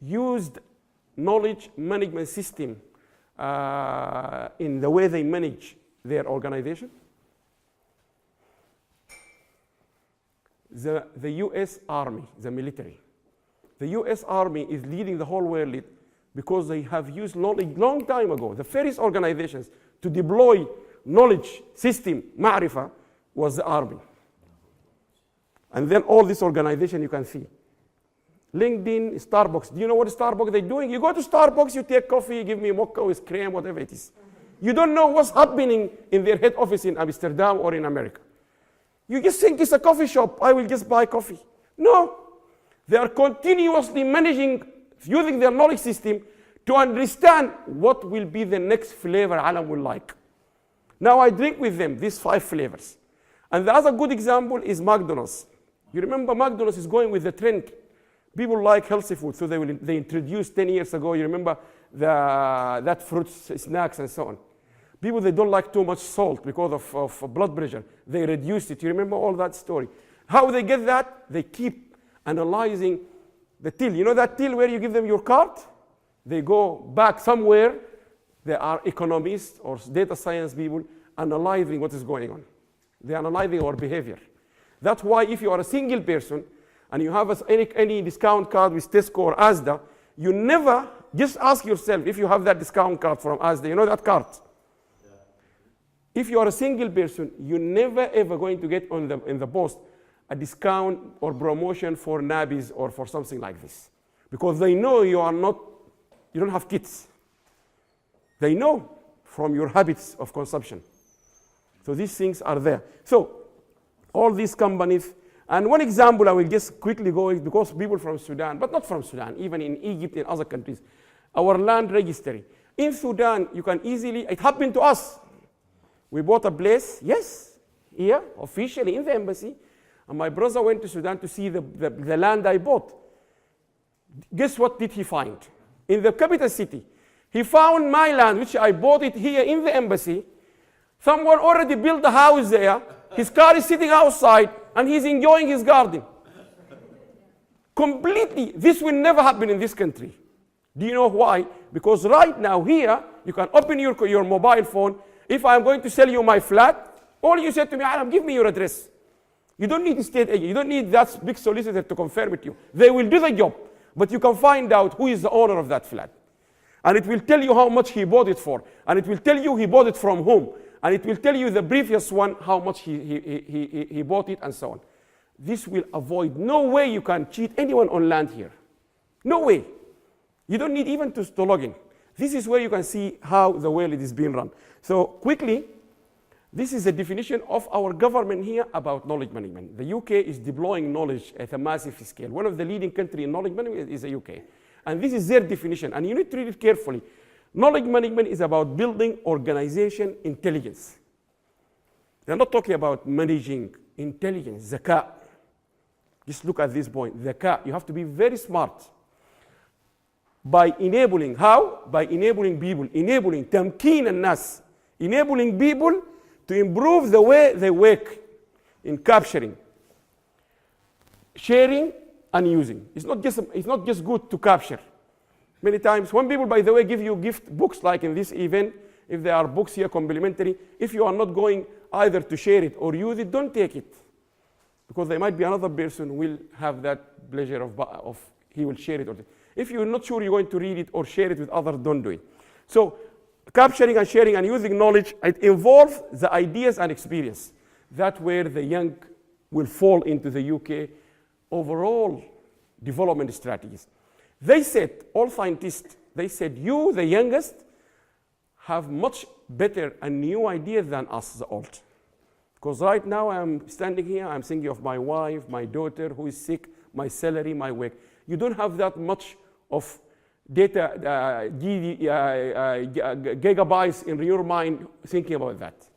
used knowledge management system in the way they manage their organization? The US Army, the military. The US Army is leading the whole world because they have used knowledge long time ago. The first organizations to deploy knowledge system, ma'rifa, was the army. And then all this organization you can see. LinkedIn, Starbucks. Do you know what Starbucks they're doing? You go to Starbucks, you take coffee, you give me mocha with cream, whatever it is. You don't know what's happening in their head office in Amsterdam or in America. You just think it's a coffee shop, I will just buy coffee. No. They are continuously managing, using their knowledge system to understand what will be the next flavor Allam will like. Now I drink with them these 5 flavors. And the other good example is McDonald's. You remember McDonald's is going with the trend. People like healthy food, so they introduced 10 years ago, you remember that fruits, snacks, and so on. People, they don't like too much salt because of blood pressure. They reduced it. You remember all that story. How they get that? They keep analyzing the till. You know that till where you give them your card? They go back somewhere. There are economists or data science people analyzing what is going on. They're analyzing our behavior. That's why if you are a single person and you have any discount card with Tesco or Asda, you never, just ask yourself if you have that discount card from Asda, you know that card? If you are a single person, you're never ever going to get in the post a discount or promotion for nabbies or for something like this. Because they know you don't have kids. They know from your habits of consumption. So these things are there. So all these companies, and one example I will just quickly go is because people from Sudan, but not from Sudan, even in Egypt and other countries, our land registry. In Sudan, you can easily, it happened to us. We bought a place, yes, here, officially in the embassy, and my brother went to Sudan to see the land I bought. Guess what did he find? In the capital city, he found my land, which I bought it here in the embassy. Someone already built a house there. His car is sitting outside, and he's enjoying his garden. Completely, this will never happen in this country. Do you know why? Because right now here, you can open your mobile phone. If I'm going to sell you my flat, all you said to me, Allam, give me your address. You don't need a state agent. You don't need that big solicitor to confirm with you. They will do the job, but you can find out who is the owner of that flat. And it will tell you how much he bought it for. And it will tell you he bought it from whom. And it will tell you the previous one, how much he bought it, and so on. This will avoid, no way you can cheat anyone on land here. No way. You don't need even to log in. This is where you can see how the world is being run. So quickly, this is a definition of our government here about knowledge management. The UK is deploying knowledge at a massive scale. One of the leading countries in knowledge management is the UK. And this is their definition, and you need to read it carefully. Knowledge management is about building organization intelligence. They're not talking about managing intelligence, zaka. Just look at this point, zaka. You have to be very smart. By enabling, how? By enabling people, enabling tamkeen and nas, enabling people to improve the way they work in capturing, sharing, and using. It's not just good to capture. Many times, when people, by the way, give you gift books, like in this event, if there are books here complimentary, if you are not going either to share it or use it, don't take it. Because there might be another person who will have that pleasure of he will share it. If you're not sure you're going to read it or share it with others, don't do it. So capturing and sharing and using knowledge, it involves the ideas and experience. That's where the young will fall into the UK overall development strategies. They said, all scientists, they said, you, the youngest, have much better and new ideas than us, the old. Because right now I'm standing here, I'm thinking of my wife, my daughter who is sick, my salary, my work. You don't have that much of data, gigabytes in your mind thinking about that.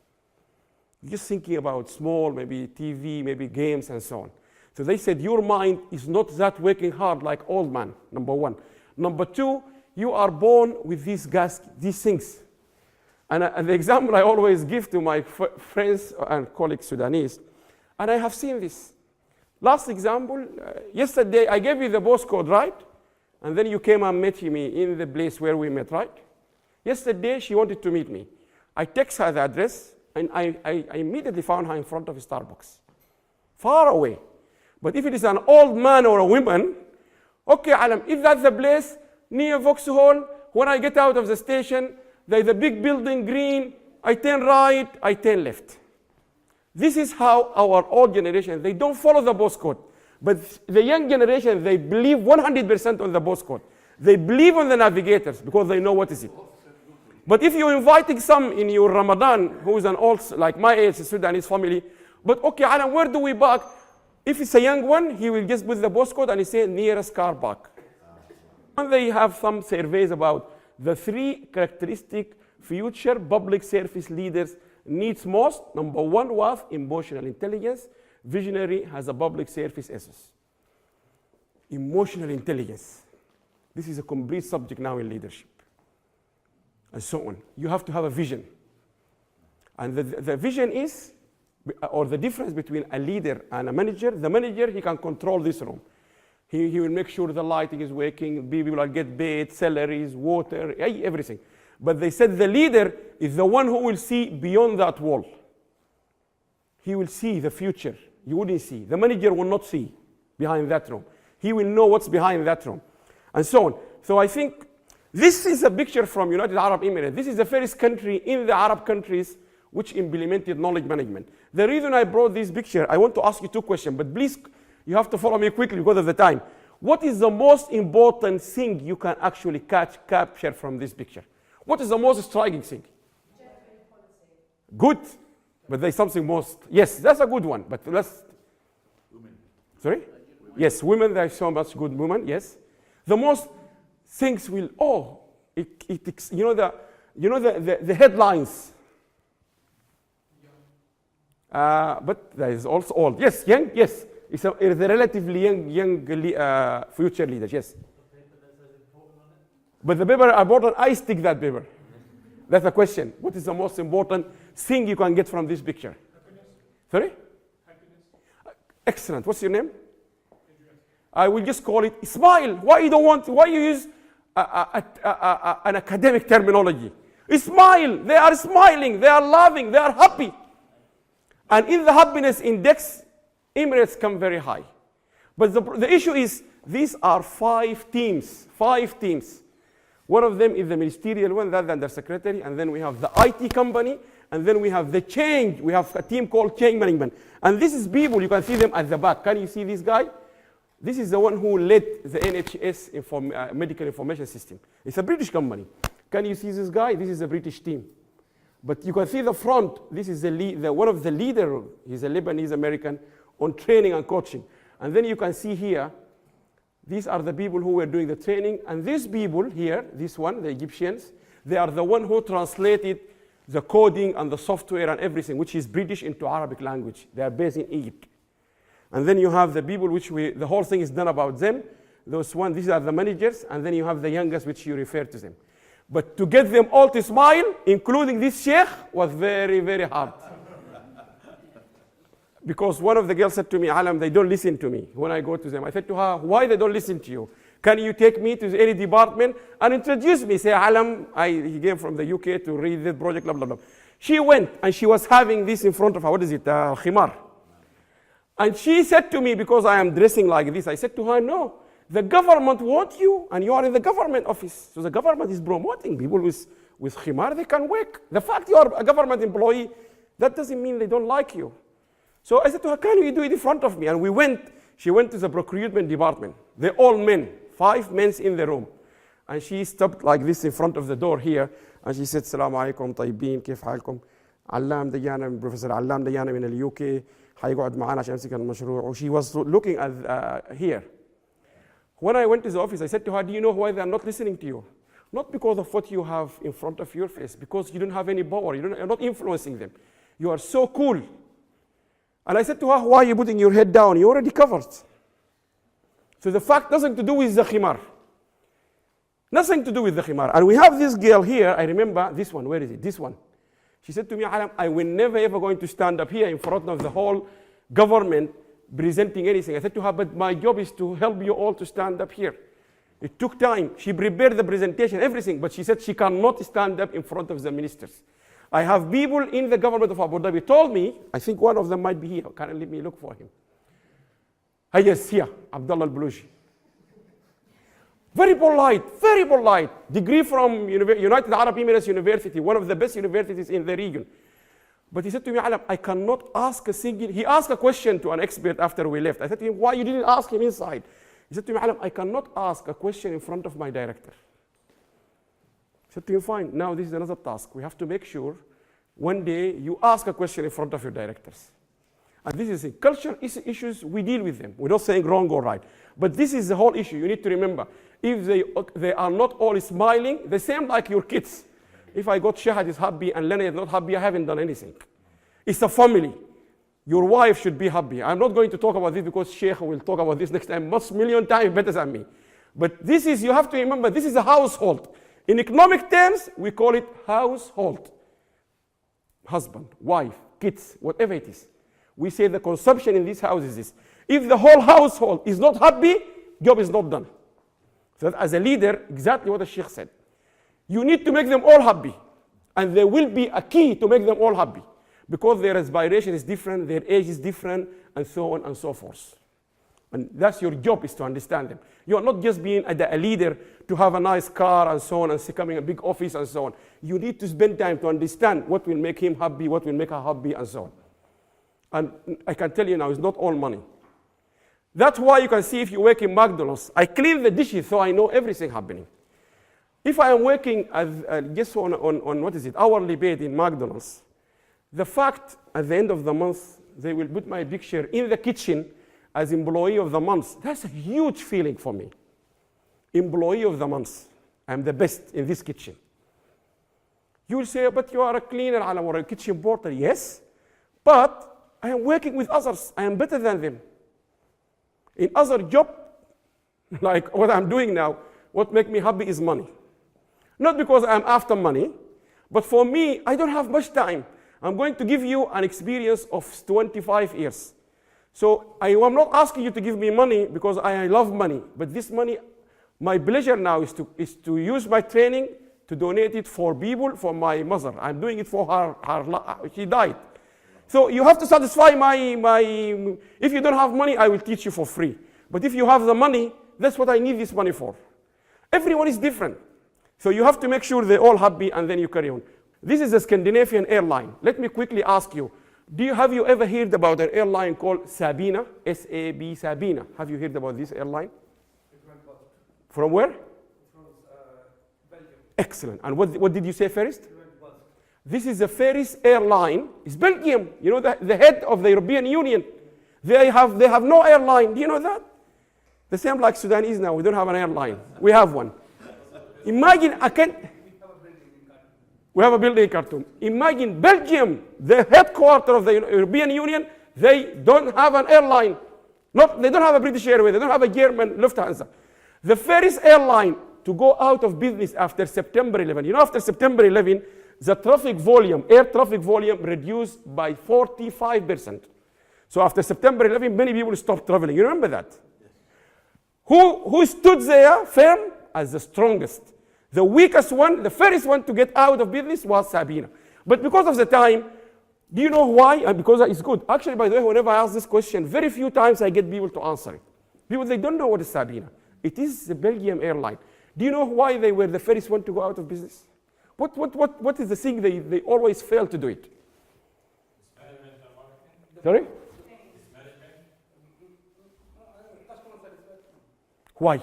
just thinking about small, maybe TV, maybe games, and so on. So they said, your mind is not that working hard like old man, number one. Number two, you are born with these things. And the example I always give to my friends and colleagues Sudanese, and I have seen this. Last example, yesterday I gave you the postcode, right? And then you came and met me in the place where we met, right? Yesterday she wanted to meet me. I text her the address, and I immediately found her in front of a Starbucks, far away. But if it is an old man or a woman, okay, Allam, if that's the place near Vauxhall, when I get out of the station, there's a big building, green, I turn right, I turn left. This is how our old generation, they don't follow the postcode. But the young generation, they believe 100% on the postcode. They believe on the navigators because they know what is it. But if you're inviting some in your Ramadan, who is an old, like my age, Sudanese family, but okay, Allam, where do we park? If it's a young one, he will just put the postcode and he say nearest car park. And they have some surveys about the 3 characteristic future public service leaders needs most. Number 1 was emotional intelligence. Visionary has a public service essence. Emotional intelligence. This is a complete subject now in leadership. And so on. You have to have a vision. And the vision is, or the difference between a leader and a manager, the manager, he can control this room. He will make sure the lighting is working, people will get paid, salaries, water, everything. But they said the leader is the one who will see beyond that wall. He will see the future. You wouldn't see. The manager will not see behind that room. He will know what's behind that room. And so on. So I think this is a picture from United Arab Emirates. This is the first country in the Arab countries which implemented knowledge management. The reason I brought this picture, I want to ask you 2 questions, but please, you have to follow me quickly because of the time. What is the most important thing you can actually capture from this picture? What is the most striking thing? Good, but there's something most, yes, that's a good one, but let's, women. Sorry? Yes, women, there's so much good women, yes. The most things will, you know the headlines. But there is also old. Yes, young, yes. It's a relatively young future leaders, yes. But the paper important, I stick that paper. That's the question. What is the most important thing you can get from this picture? Happiness. Sorry? Happiness. Excellent. What's your name? Adrian. I will just call it smile. Why you use an academic terminology? Smile. They are smiling. They are laughing. They are happy. And in the happiness index, Emirates come very high. But the issue is, these are 5 teams. 5 teams. One of them is the ministerial one, that's the undersecretary, and then we have the IT company, and then we have the change. We have a team called change management. And this is people, you can see them at the back. Can you see this guy? This is the one who led the NHS medical information system. It's a British company. Can you see this guy? This is a British team. But you can see the front. This is one of the leader. He's a Lebanese American on training and coaching. And then you can see here, these are the people who were doing the training. And these people here, this one, the Egyptians, they are the one who translated the coding and the software and everything, which is British into Arabic language. They are based in Egypt. And then you have the people the whole thing is done about them. These are the managers. And then you have the youngest, which you refer to them. But to get them all to smile, including this sheikh, was very, very hard. Because one of the girls said to me, Allam, they don't listen to me when I go to them. I said to her, why they don't listen to you? Can you take me to any department and introduce me? Say, Allam, he came from the UK to read this project, blah, blah, blah. She went, and she was having this in front of her. What is it? Khimar. And she said to me, because I am dressing like this, I said to her, no, the government wants you, and you are in the government office. So the government is promoting people with khimar, they can work. The fact you are a government employee, that doesn't mean they don't like you. So I said to her, can you do it in front of me? And she went to the procurement department. They're all men, 5 men in the room. And she stopped like this in front of the door here. And she said, Assalamu alaikum, tayyibin, kif halkum? Allam dayana, Professor Allam dayana in the UK. حيقعد معنا عشان يمسك المشروع. She was looking at here. When I went to the office, I said to her, do you know why they are not listening to you? Not because of what you have in front of your face, because you don't have any power. You're not influencing them. You are so cool. And I said to her, why are you putting your head down? You're already covered. So the fact nothing to do with the khimar. Nothing to do with the khimar. And we have this girl here, I remember this one, where is it? This one. She said to me, Allam, I will never ever going to stand up here in front of the whole government presenting anything. I said to her, but my job is to help you all to stand up here. It took time. She prepared the presentation, everything, but she said she cannot stand up in front of the ministers. I have people in the government of Abu Dhabi told me, I think one of them might be here. Can let me look for him. Yes, here, Abdullah al-Bulushi. Very polite, degree from United Arab Emirates University, one of the best universities in the region. But he said to me, Allam, I cannot ask a single, he asked a question to an expert after we left. I said to him, why you didn't ask him inside? He said to me, Allam, I cannot ask a question in front of my director. I said to him, fine, now this is another task. We have to make sure one day you ask a question in front of your directors. And this is it. Culture issues, we deal with them. We're not saying wrong or right. But this is the whole issue. You need to remember, if they are not all smiling, the same like your kids. If I got Shahad is happy and Lena is not happy, I haven't done anything. It's a family. Your wife should be happy. I'm not going to talk about this because Sheikh will talk about this next time, much million times better than me. But this is, you have to remember, this is a household. In economic terms, we call it household. Husband, wife, kids, whatever it is. We say the consumption in this house is this. If the whole household is not happy, job is not done. So that as a leader, exactly what the Sheikh said. You need to make them all happy. And there will be a key to make them all happy. Because their aspiration is different, their age is different, and so on and so forth. And that's your job, is to understand them. You are not just being a leader to have a nice car and so on, and becoming a big office and so on. You need to spend time to understand what will make him happy, what will make her happy, and so on. And I can tell you now, it's not all money. That's why you can see if you work in McDonald's, I clean the dishes so I know everything happening. If I am working just on what is it, hourly paid in McDonald's, the fact at the end of the month, they will put my picture in the kitchen as employee of the month. That's a huge feeling for me. Employee of the month. I'm the best in this kitchen. You will say, but you are a cleaner, Allam, or a kitchen porter. Yes, but I am working with others. I am better than them. In other job, like what I'm doing now, what makes me happy is money. Not because I'm after money, but for me, I don't have much time. I'm going to give you an experience of 25 years. So I am not asking you to give me money because I love money. But this money, my pleasure now is to use my training to donate it for people, for my mother. I'm doing it for her she died. So you have to satisfy if you don't have money, I will teach you for free. But if you have the money, that's what I need this money for. Everyone is different. So you have to make sure they're all happy and then you carry on. This is a Scandinavian airline. Let me quickly ask you, have you ever heard about an airline called Sabina? S-A-B, Sabina. Have you heard about this airline? From where? From Belgium. Excellent. And what did you say first? This is the fairest airline. It's Belgium. You know, the head of the European Union. They have no airline. Do you know that? The same like Sudan is now. We don't have an airline. We have one. Imagine, we have a building in Khartoum. Imagine Belgium, the headquarters of the European Union, they don't have an airline. They don't have a British Airways, they don't have a German Lufthansa. The fairest airline to go out of business after September 11. You know, after September 11, the traffic volume, air traffic volume reduced by 45%. So after September 11, many people stopped traveling. You remember that? Who stood there firm as the strongest? The weakest one, the first one to get out of business was Sabina. But because of the time, do you know why? And because it's good. Actually, by the way, whenever I ask this question, very few times I get people to answer it. People, they don't know what is Sabina. It is the Belgium airline. Do you know why they were the first one to go out of business? What is the thing they always fail to do it? Sorry? Why?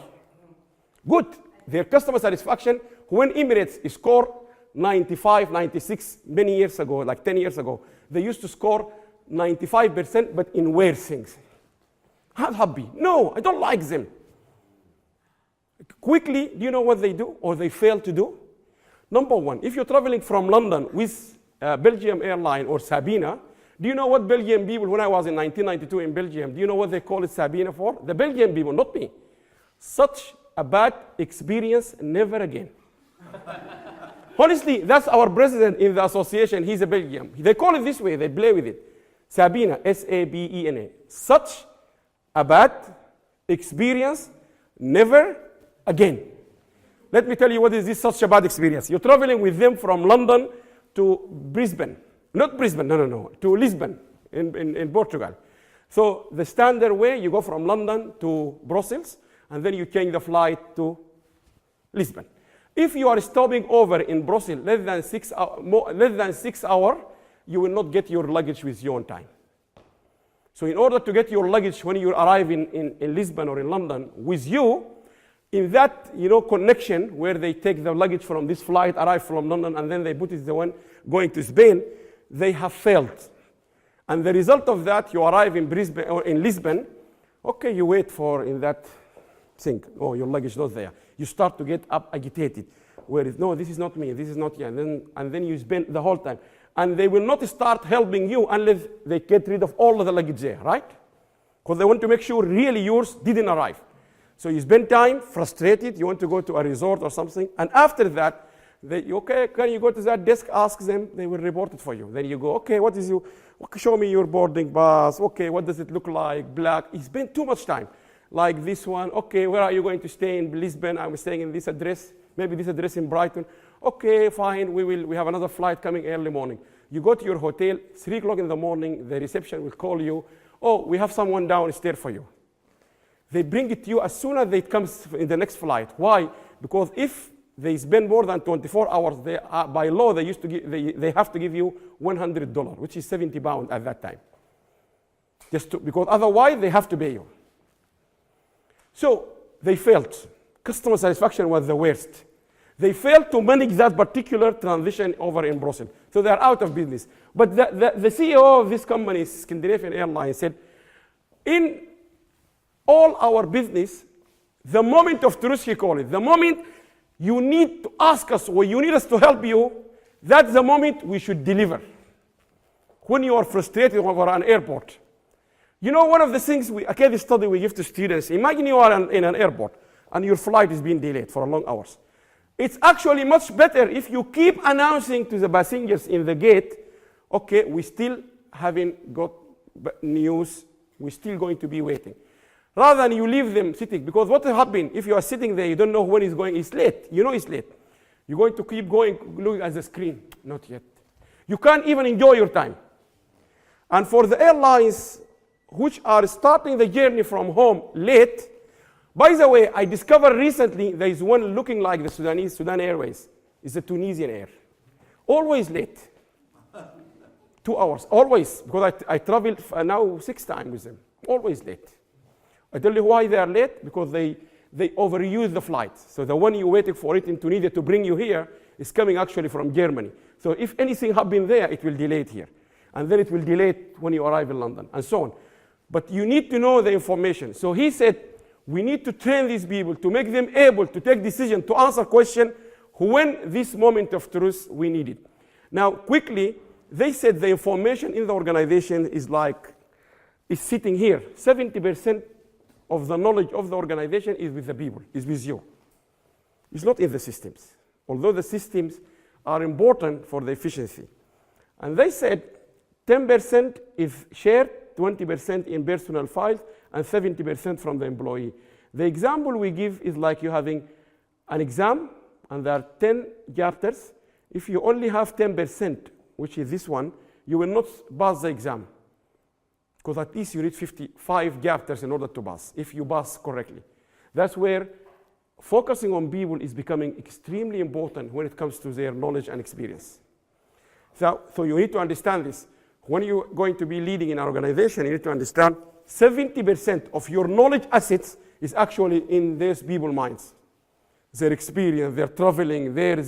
Good. Their customer satisfaction, when Emirates scored 95, 96 many years ago, like 10 years ago, they used to score 95%, but in weird things. I'm happy. No, I don't like them. Quickly, do you know what they do or they fail to do? Number one, if you're traveling from London with Belgium airline or Sabina. Do you know what Belgian people, when I was in 1992 in Belgium, do you know what they call it Sabina for? The Belgian people, not me. Such a bad experience, never again. Honestly, that's our president in the association. He's a Belgian. They call it this way. They play with it. Sabina, S-A-B-E-N-A. Such a bad experience, never again. Let me tell you what is this such a bad experience. You're traveling with them from London to Brisbane. Not Brisbane, no, to Lisbon in Portugal. So the standard way, you go from London to Brussels, and then you change the flight to Lisbon. If you are stopping over in Brussels less than 6 hours, you will not get your luggage with you on time. So in order to get your luggage when you arrive in Lisbon or in London with you, in that connection where they take the luggage from this flight, arrive from London, and then they put it the one going to Spain, they have failed. And the result of that, you arrive in Brisbane or in Lisbon, okay, you wait for in that thing, oh, your luggage not there. You start to get up agitated. No, this is not me, this is not you. And then you spend the whole time. And they will not start helping you unless they get rid of all of the luggage there, right? Because they want to make sure really yours didn't arrive. So you spend time frustrated, you want to go to a resort or something, and after that, okay, can you go to that desk, ask them, they will report it for you. Then you go, okay, show me your boarding pass, okay, what does it look like, black. You spend too much time. Like this one, okay, where are you going to stay in Lisbon? I'm staying in this address, maybe this address in Brighton. Okay, fine, we have another flight coming early morning. You go to your hotel, 3 o'clock in the morning, the reception will call you, oh, we have someone downstairs for you. They bring it to you as soon as it comes in the next flight. Why? Because if they spend more than 24 hours, by law, they have to give you $100, which is 70 pounds at that time. Because otherwise, they have to pay you. So they failed. Customer satisfaction was the worst. They failed to manage that particular transition over in Brussels. So they are out of business. But the CEO of this company, Scandinavian Airlines, said, in all our business, the moment of truth, he called it, the moment you need to ask us or you need us to help you, that's the moment we should deliver. When you are frustrated over an airport. You know, one of the things, a case study we give to students, imagine you are in an airport and your flight is being delayed for long hours. It's actually much better if you keep announcing to the passengers in the gate, okay, we still haven't got news, we're still going to be waiting. Rather than you leave them sitting, because what will happen if you are sitting there, you don't know when he's going, it's late, you know it's late. You're going to keep going, looking at the screen, not yet. You can't even enjoy your time. And for the airlines which are starting the journey from home late, by the way, I discovered recently there is one looking like the Sudan Airways. It's a Tunisian Air. Always late. 2 hours, always, because I traveled now 6 times with them. Always late. I tell you why they are late, because they overuse the flight. So the one you're waiting for it in Tunisia to bring you here is coming actually from Germany. So if anything happened there, it will delay it here. And then it will delay it when you arrive in London, and so on. But you need to know the information. So he said, we need to train these people to make them able to take decisions, to answer questions when this moment of truth we need it. Now, quickly, they said the information in the organization is sitting here. 70% of the knowledge of the organization is with the people, is with you. It's not in the systems, although the systems are important for the efficiency. And they said 10% is shared, 20% in personal files, and 70% from the employee. The example we give is like you having an exam, and there are 10 chapters. If you only have 10%, which is this one, you will not pass the exam. Because at least you need 55 chapters in order to pass, if you pass correctly. That's where focusing on people is becoming extremely important when it comes to their knowledge and experience. So you need to understand this. When you're going to be leading in an organization, you need to understand 70% of your knowledge assets is actually in these people's minds. Their experience, their traveling, there.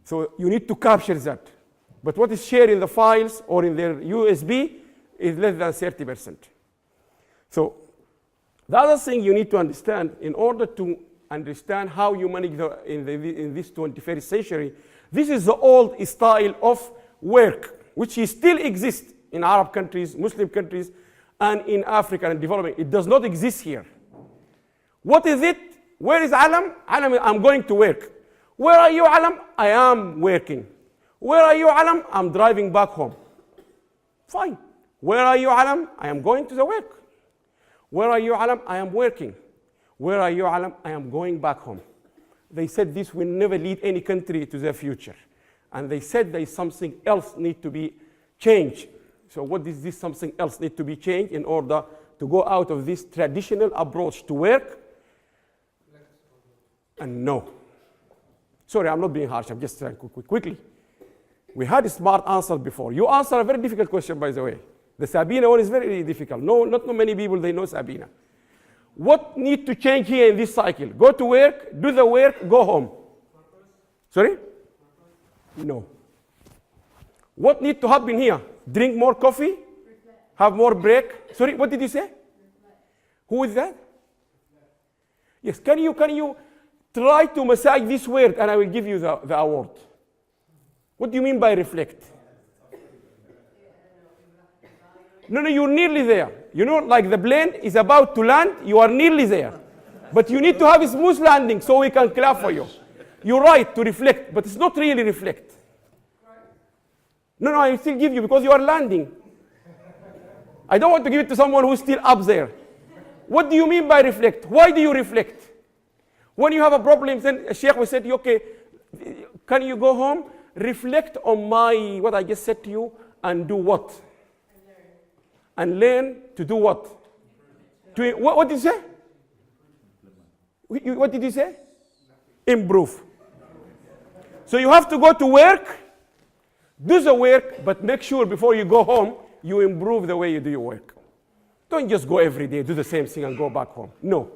So you need to capture that. But what is shared in the files or in their USB is less than 30%. So the other thing you need to understand in order to understand how you manage in this 21st century, This is the old style of work, which still exists in Arab countries, Muslim countries, and in Africa and development. It does not exist here. What is it? Where is Allam? Allam, I'm going to work. Where are you, Allam? I am working. Where are you, Allam? I'm driving back home. Fine. Where are you, Allam? I am going to the work. Where are you, Allam? I am working. Where are you, Allam? I am going back home. They said this will never lead any country to their future. And they said there is something else need to be changed. So what is this something else need to be changed in order to go out of this traditional approach to work? And no. Sorry, I'm not being harsh. I'm just trying quickly. We had a smart answer before. You answer a very difficult question, by the way. The Sabina one is very difficult. No, not many people, they know Sabina. What need to change here in this cycle? Go to work, do the work, go home. Sorry? No. What need to happen here? Drink more coffee? Have more break? Sorry, what did you say? Who is that? Yes, can you try to massage this word and I will give you the award. What do you mean by reflect? No, you're nearly there. You know, like the plane is about to land, you are nearly there. But you need to have a smooth landing so we can clap for you. You're right to reflect, but it's not really reflect. No, I still give you because you are landing. I don't want to give it to someone who's still up there. What do you mean by reflect? Why do you reflect? When you have a problem, then a sheikh will say to you, okay, can you go home? Reflect on what I just said to you and do what? And learn to do what? What did you say? What did you say? Improve. So you have to go to work, do the work, but make sure before you go home, you improve the way you do your work. Don't just go every day, do the same thing and go back home. No.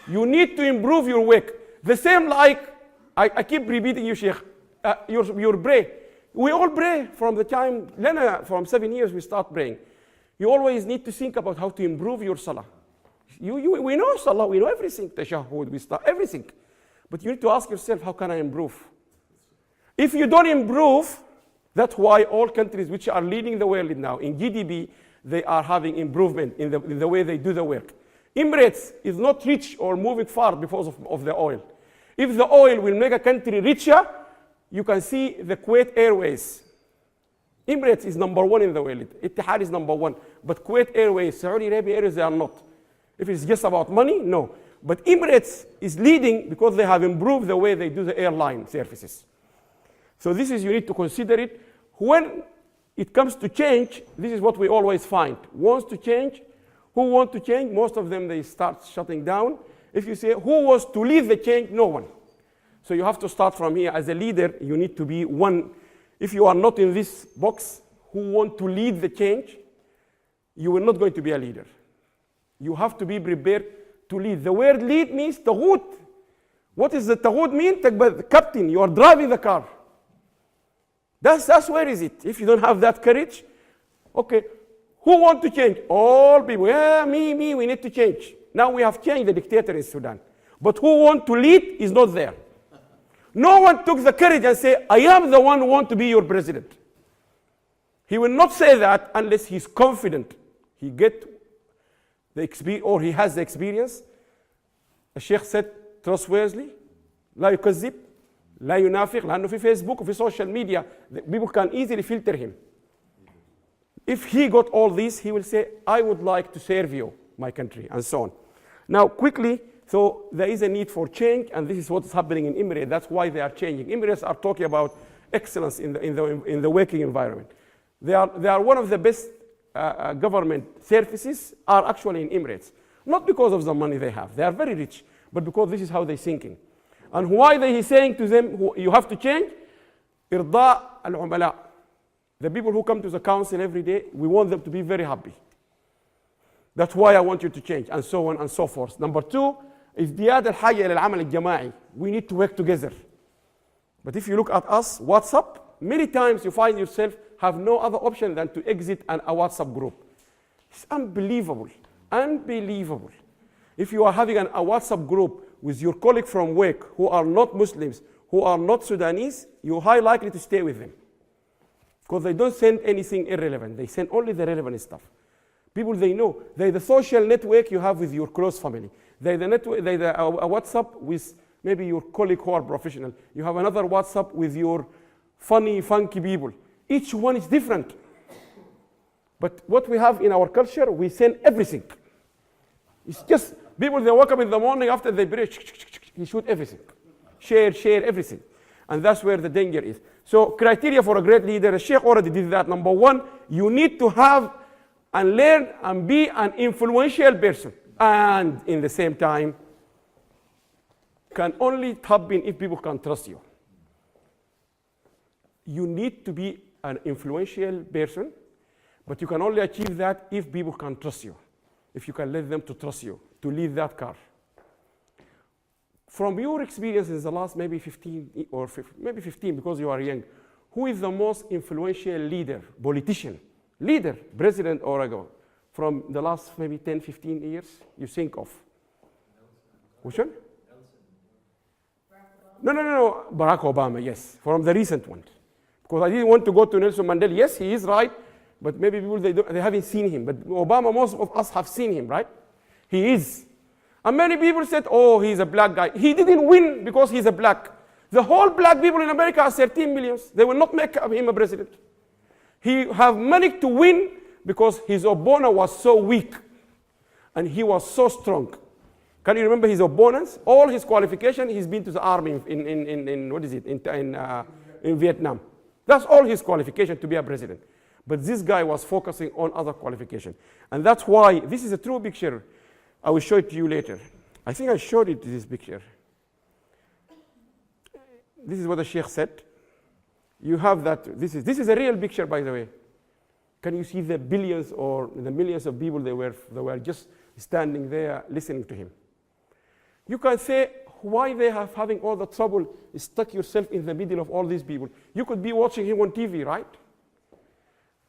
You need to improve your work. The same like, I keep repeating you, Sheikh, your pray. We all pray from the time, Lena, from 7 years we start praying. You always need to think about how to improve your salah. We know salah, we know everything, tashahhud, we start everything. But you need to ask yourself, how can I improve? If you don't improve, that's why all countries which are leading the world now, in GDP, they are having improvement in the way they do the work. Emirates is not rich or moving far because of the oil. If the oil will make a country richer, you can see the Kuwait Airways. Emirates is number one in the world. Ittihad is number one. But Kuwait Airways, Saudi Arabia Airways, they are not. If it's just about money, no. But Emirates is leading because they have improved the way they do the airline services. So this is, you need to consider it. When it comes to change, this is what we always find. Wants to change, who want to change? Most of them, they start shutting down. If you say, who wants to lead the change? No one. So you have to start from here. As a leader, you need to be one. If you are not in this box, who want to lead the change, you are not going to be a leader. You have to be prepared to lead. The word lead means taghut. What does the taghut mean? The captain, you are driving the car. That's where is it. If you don't have that courage, okay, who want to change? All people. Yeah, me, we need to change. Now we have changed the dictator in Sudan. But who want to lead is not there. No one took the courage and say, I am the one who want to be your president. He will not say that unless he's confident. He get the experience, or he has the experience. The Sheikh said, trustworthy, لا يكذب, لا ينافق, لأنه في فيسبوك وفي social media, people can easily filter him. If he got all this, he will say, I would like to serve you, my country, and so on. Now, quickly, so there is a need for change, and this is what is happening in Emirates. That's why they are changing. Emirates are talking about excellence in the working environment. They are one of the best government services are actually in Emirates. Not because of the money they have. They are very rich, but because this is how they're thinking. And why they is saying to them, you have to change? إرضاء العملاء. The people who come to the council every day, we want them to be very happy. That's why I want you to change, and so on and so forth. Number two, ازدياد الحاجة إلى العمل الجماعي. We need to work together. But if you look at us, WhatsApp, many times you find yourself have no other option than to exit a WhatsApp group. It's unbelievable, unbelievable. If you are having a WhatsApp group with your colleague from work who are not Muslims, who are not Sudanese, you're high likely to stay with them. Because they don't send anything irrelevant. They send only the relevant stuff. People they know. They're the social network you have with your close family. They're the network, they're a WhatsApp with maybe your colleague who are professional. You have another WhatsApp with your funny, funky people. Each one is different. But what we have in our culture, we send everything. It's just people, they wake up in the morning after they pray, you shoot everything. Share everything. And that's where the danger is. So criteria for a great leader, the Sheikh already did that. Number one, you need to have and learn and be an influential person. And in the same time, can only happen if people can trust you. You need to be an influential person, but you can only achieve that if people can trust you. If you can let them to trust you, to lead that car. From your experience in the last maybe 15 or maybe 15 because you are young, who is the most influential leader, politician, leader, president or ago, from the last maybe 10, 15 years you think of? Which one? No, Barack Obama, yes, from the recent one. Because I didn't want to go to Nelson Mandela. Yes, he is right, but maybe people, they haven't seen him. But Obama, most of us have seen him, right? He is. And many people said, oh, he's a black guy. He didn't win because he's a black. The whole black people in America are 13 million. They will not make him a president. He have managed to win because his opponent was so weak and he was so strong. Can you remember his opponents? All his qualification, he's been to the army in Vietnam. That's all his qualification to be a president. But this guy was focusing on other qualification. And that's why this is a true picture. I will show it to you later. I think I showed it this picture. This is what the Sheikh said. You have that. This is a real picture, by the way. Can you see the billions or the millions of people that were just standing there listening to him? You can say why they are having all the trouble, stuck yourself in the middle of all these people. You could be watching him on TV, right?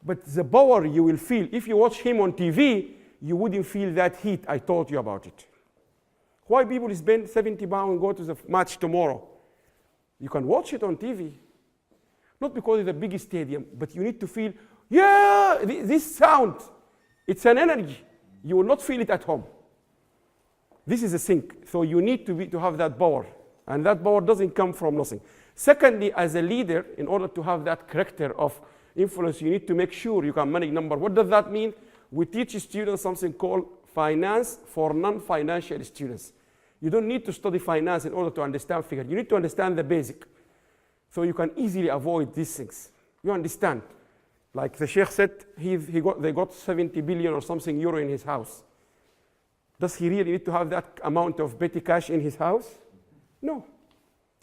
But the power you will feel, if you watch him on TV, you wouldn't feel that heat. I told you about it. Why people spend 70 pounds and go to the match tomorrow? You can watch it on TV. Not because it's a big stadium, but you need to feel, yeah, this sound. It's an energy. You will not feel it at home. This is a sync. So you need to have that power. And that power doesn't come from nothing. Secondly, as a leader, in order to have that character of influence, you need to make sure you can manage number. What does that mean? We teach students something called finance for non-financial students. You don't need to study finance in order to understand figures. You need to understand the basic. So you can easily avoid these things. You understand? Like the Sheikh said, they got 70 billion or something euro in his house. Does he really need to have that amount of petty cash in his house? No.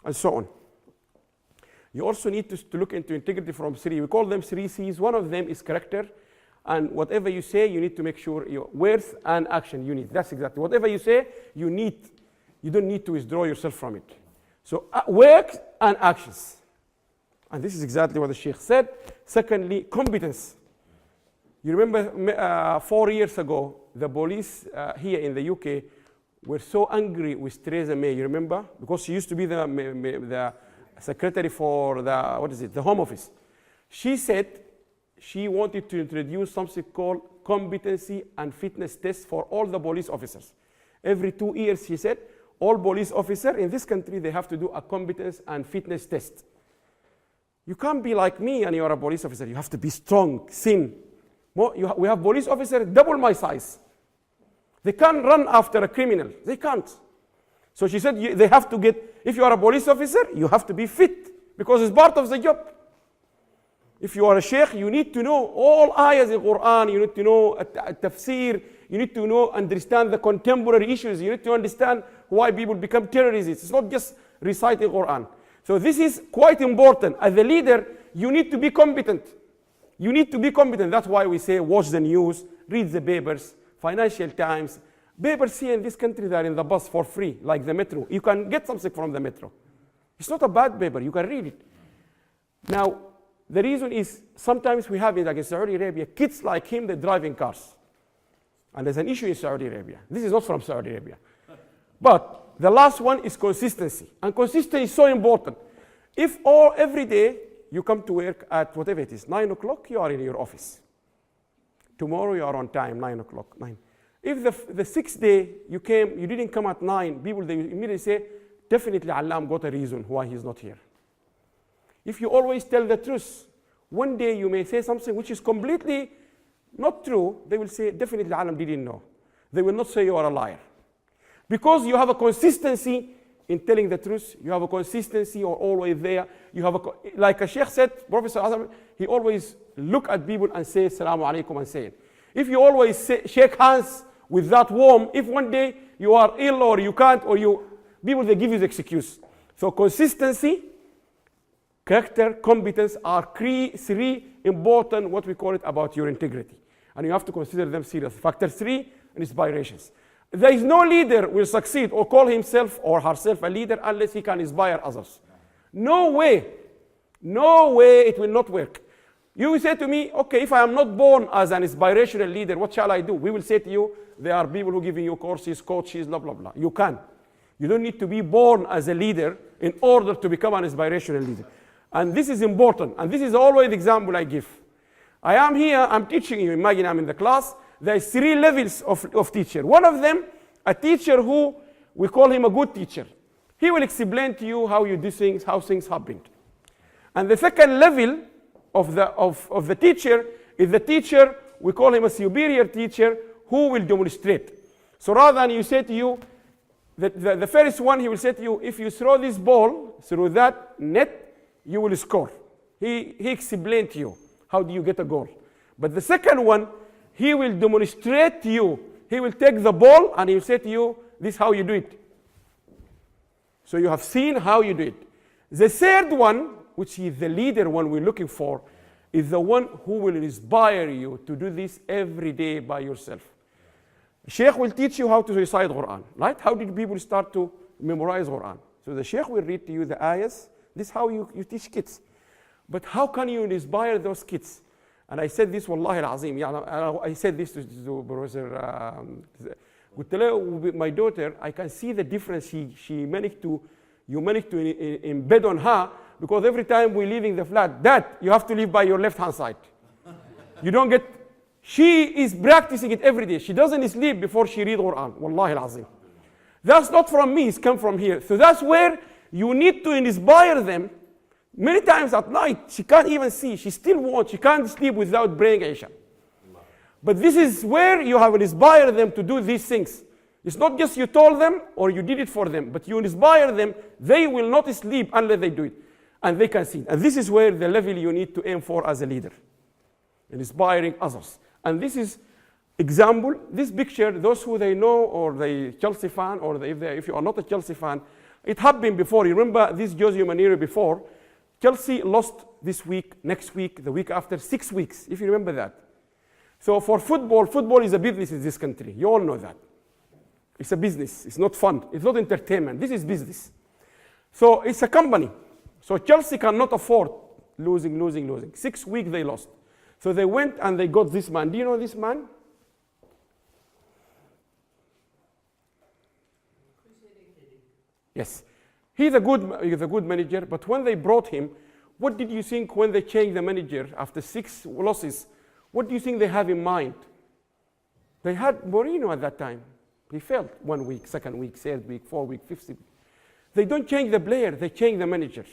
And so on. You also need to look into integrity from three. We call them 3 C's. One of them is character. And whatever you say, you need to make sure your words and action you need. That's exactly. Whatever you say, you don't need to withdraw yourself from it. So words and actions. And this is exactly what the Sheikh said. Secondly, competence. You remember 4 years ago, the police here in the UK were so angry with Theresa May. You remember? Because she used to be the secretary for the Home Office. She said she wanted to introduce something called competency and fitness tests for all the police officers. Every 2 years, she said, all police officers in this country, they have to do a competence and fitness test. You can't be like me and you're a police officer. You have to be strong, thin. We have police officers double my size. They can't run after a criminal. They can't. So she said they have to get, if you are a police officer, you have to be fit because it's part of the job. If you are a sheikh, you need to know all ayahs in Quran. You need to know tafsir. You need to understand the contemporary issues. You need to understand why people become terrorists. It's not just reciting Quran. So this is quite important. As a leader, you need to be competent. You need to be competent. That's why we say watch the news, read the papers, Financial Times. Papers here in this country, they're in the bus for free, like the metro. You can get something from the metro. It's not a bad paper. You can read it. Now, the reason is sometimes we have, like in Saudi Arabia, kids like him, they're driving cars. And there's an issue in Saudi Arabia. This is not from Saudi Arabia. But the last one is consistency. And consistency is so important. If every day you come to work at whatever it is, 9 o'clock, you are in your office. Tomorrow you are on time, 9 o'clock, 9. If the sixth day you didn't come at 9, people, they immediately say, definitely Allam got a reason why he's not here. If you always tell the truth, one day you may say something which is completely not true, they will say, definitely Allam didn't know. They will not say you are a liar. Because you have a consistency in telling the truth, you have a consistency, you're always there. You have like a sheikh said, Prophet, he always look at people and say, Assalamu alaikum, and say it. If you always shake hands with that warm, if one day you are ill or you can't, people, they give you the excuse. So consistency, character, competence are three important, what we call it, about your integrity. And you have to consider them serious. Factor 3, inspirations. There is no leader will succeed or call himself or herself a leader unless he can inspire others. No way. No way, it will not work. You will say to me, okay, if I am not born as an inspirational leader, what shall I do? We will say to you, there are people who are giving you courses, coaches, blah, blah, blah. You can. You don't need to be born as a leader in order to become an inspirational leader. And this is important. And this is always the example I give. I am here, I'm teaching you. Imagine I'm in the class. There is 3 levels of teacher. One of them, a teacher who, we call him a good teacher. He will explain to you how you do things, how things happened. And the second level of the teacher is the teacher, we call him a superior teacher, who will demonstrate. So rather than you say to you, the first one, he will say to you, if you throw this ball through that net, you will score. He explained to you, how do you get a goal. But the second one, he will demonstrate to you. He will take the ball and he will say to you, this is how you do it. So you have seen how you do it. The third one, which is the leader one we're looking for, is the one who will inspire you to do this every day by yourself. Sheikh will teach you how to recite Quran, right? How did people start to memorize Quran? So the Sheikh will read to you the ayahs. This is how you teach kids. But how can you inspire those kids? And I said this, wallahi al-azim, I said this to Professor, my daughter, I can see the difference you managed to embed on her, because every time we're leaving the flat, Dad, you have to live by your left-hand side. You don't get, she is practicing it every day. She doesn't sleep before she reads Quran, wallahi al-azim. That's not from me, it's come from here. So that's where you need to inspire them. Many times at night, she can't even see. She still wants. She can't sleep without praying Isha. But this is where you have inspired them to do these things. It's not just you told them or you did it for them, but you inspire them. They will not sleep unless they do it. And they can see. And this is where the level you need to aim for as a leader. Inspiring others. And this is example. This picture, those who they know or the Chelsea fan, or if you are not a Chelsea fan, it happened before. You remember this Jose Manero before. Chelsea lost this week, next week, the week after, 6 weeks, if you remember that. So for football is a business in this country. You all know that. It's a business. It's not fun. It's not entertainment. This is business. So it's a company. So Chelsea cannot afford losing. 6 weeks they lost. So they went and they got this man. Do you know this man? Yes. He's a good manager, but when they brought him, what did you think when they changed the manager after 6 losses? What do you think they have in mind? They had Mourinho at that time. He failed 1 week, 2nd week, 3rd week, 4th week, 5th week. They don't change the player, they change the managers.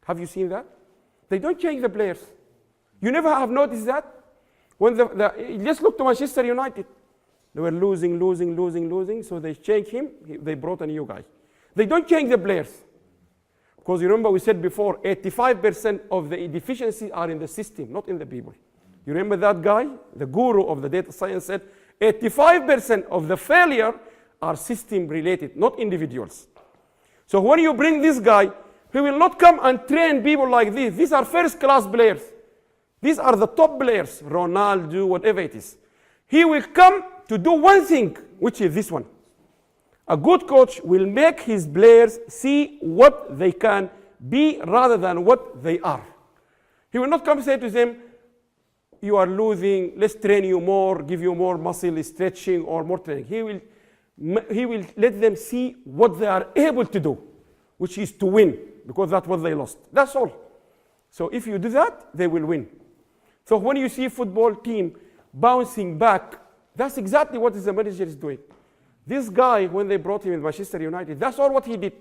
Have you seen that? They don't change the players. You never have noticed that? When just look to Manchester United. They were losing, so they changed him, they brought a new guy. They don't change the players. Because you remember we said before, 85% of the deficiencies are in the system, not in the people. You remember that guy, the guru of the data science, said 85% of the failure are system related, not individuals. So when you bring this guy, he will not come and train people like this. These are first class players. These are the top players, Ronaldo, whatever it is. He will come to do one thing, which is this one. A good coach will make his players see what they can be rather than what they are. He will not come and say to them, you are losing, let's train you more, give you more muscle stretching or more training. He will let them see what they are able to do, which is to win. because that's what they lost. That's all. So if you do that, they will win. So when you see a football team bouncing back, that's exactly what the manager is doing. This guy, when they brought him in Manchester United, that's all what he did.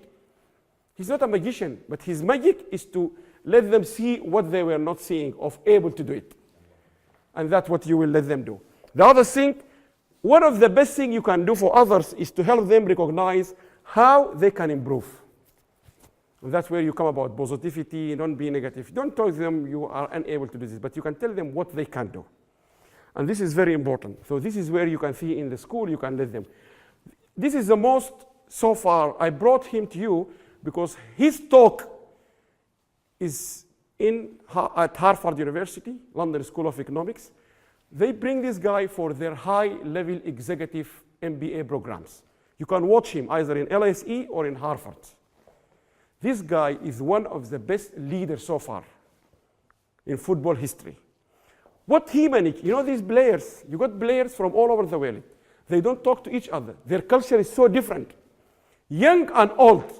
He's not a magician, but his magic is to let them see what they were not seeing, of able to do it. And that's what you will let them do. The other thing, one of the best things you can do for others is to help them recognize how they can improve. And that's where you come about positivity, don't be negative. Don't tell them you are unable to do this, but you can tell them what they can do. And this is very important. So this is where you can see in the school, you can let them. This is the most, so far, I brought him to you because his talk is at Harvard University, London School of Economics. They bring this guy for their high-level executive MBA programs. You can watch him either in LSE or in Harvard. This guy is one of the best leaders so far in football history. What he managed, you know these players, you got players from all over the world. They don't talk to each other. Their culture is so different. Young and old.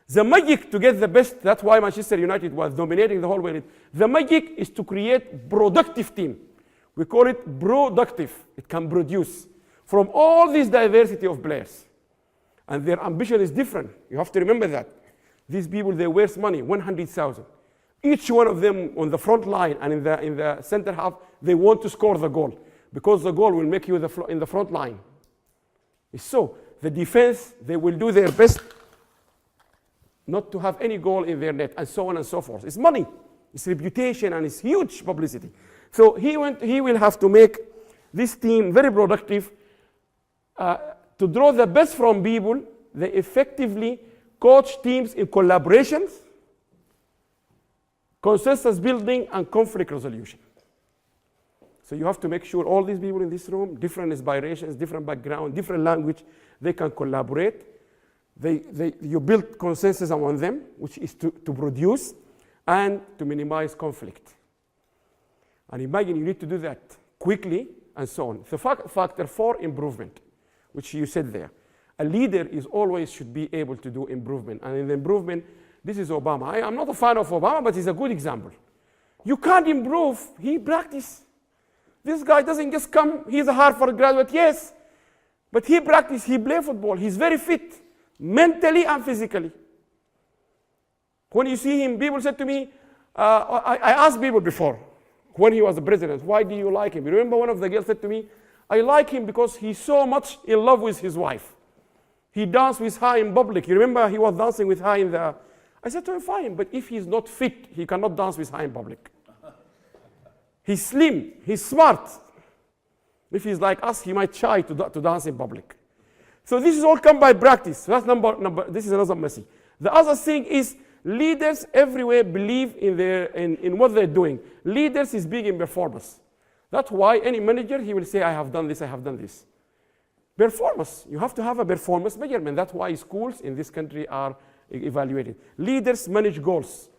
The magic to get the best, that's why Manchester United was dominating the whole world. The magic is to create productive team. We call it productive. It can produce from all this diversity of players. And their ambition is different. You have to remember that. These people, they waste money, 100,000. Each one of them on the front line and in the center half, they want to score the goal because the goal will make you in the front line. It's so. The defense, they will do their best not to have any goal in their net, and so on and so forth. It's money, it's reputation, and it's huge publicity. So he will have to make this team very productive to draw the best from people. They effectively coach teams in collaborations, consensus building, and conflict resolution. So you have to make sure all these people in this room, different inspirations, different background, different language, they can collaborate. You build consensus among them, which is to produce and to minimize conflict. And imagine you need to do that quickly and so on. So factor 4, improvement, which you said there. A leader is always should be able to do improvement. And in the improvement, this is Obama. I'm not a fan of Obama, but he's a good example. You can't improve, he practice. This guy doesn't just come, he's a Harvard graduate, yes. But he practice, he play football, he's very fit, mentally and physically. When you see him, people said to me, I asked people before, when he was the president, why do you like him? You remember one of the girls said to me, I like him because he's so much in love with his wife. He danced with her in public. You remember he was dancing with her in the... I said to him, fine, but if he's not fit, he cannot dance with her in public. He's slim, he's smart. If he's like us, he might shy to dance in public. So this is all come by practice. So that's this is another message. The other thing is leaders everywhere believe in what they're doing. Leaders is big in performance. That's why any manager, he will say, I have done this, I have done this. Performance, you have to have a performance measurement. That's why schools in this country are evaluated. Leaders manage goals.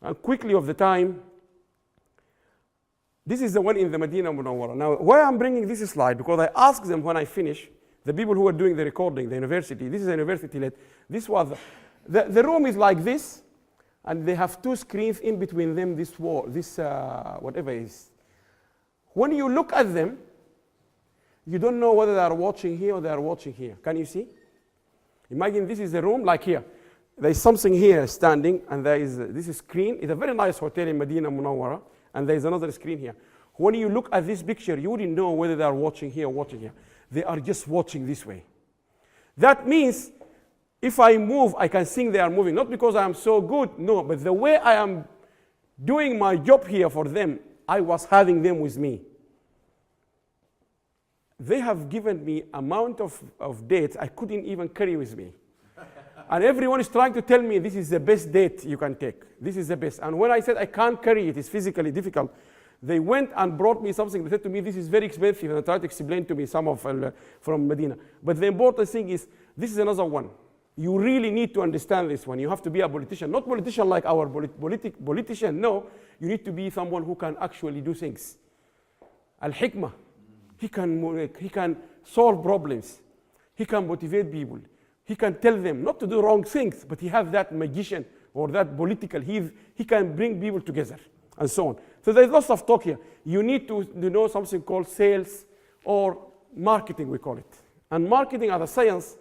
And quickly of the time, this is the one in the Medina Munawwara. Now, why I'm bringing this slide, because I asked them when I finish, the people who are doing the recording, the university, this is a university-led, this was, the room is like this, and they have two screens in between them, this wall, this whatever it is. When you look at them, you don't know whether they are watching here or they are watching here. Can you see? Imagine this is a room like here. There is something here standing, and there is this screen. It's a very nice hotel in Medina Munawwara, and there is another screen here. When you look at this picture, you wouldn't know whether they are watching here or watching here. They are just watching this way. That means if I move, I can think they are moving. Not because I am so good, no, but the way I am doing my job here for them, I was having them with me. They have given me amount of dates I couldn't even carry with me. And everyone is trying to tell me this is the best date you can take. This is the best. And when I said I can't carry it, it's physically difficult, they went and brought me something. They said to me, this is very expensive, and I tried to explain to me some of from Medina. But the important thing is, this is another one. You really need to understand this one. You have to be a politician. Not politician like our politician, no. You need to be someone who can actually do things. Al-hikmah. He can solve problems. He can motivate people. He can tell them not to do wrong things, but he has that magician or that political. He can bring people together and so on. So there's lots of talk here. You need to know something called sales or marketing, we call it. And marketing as a science,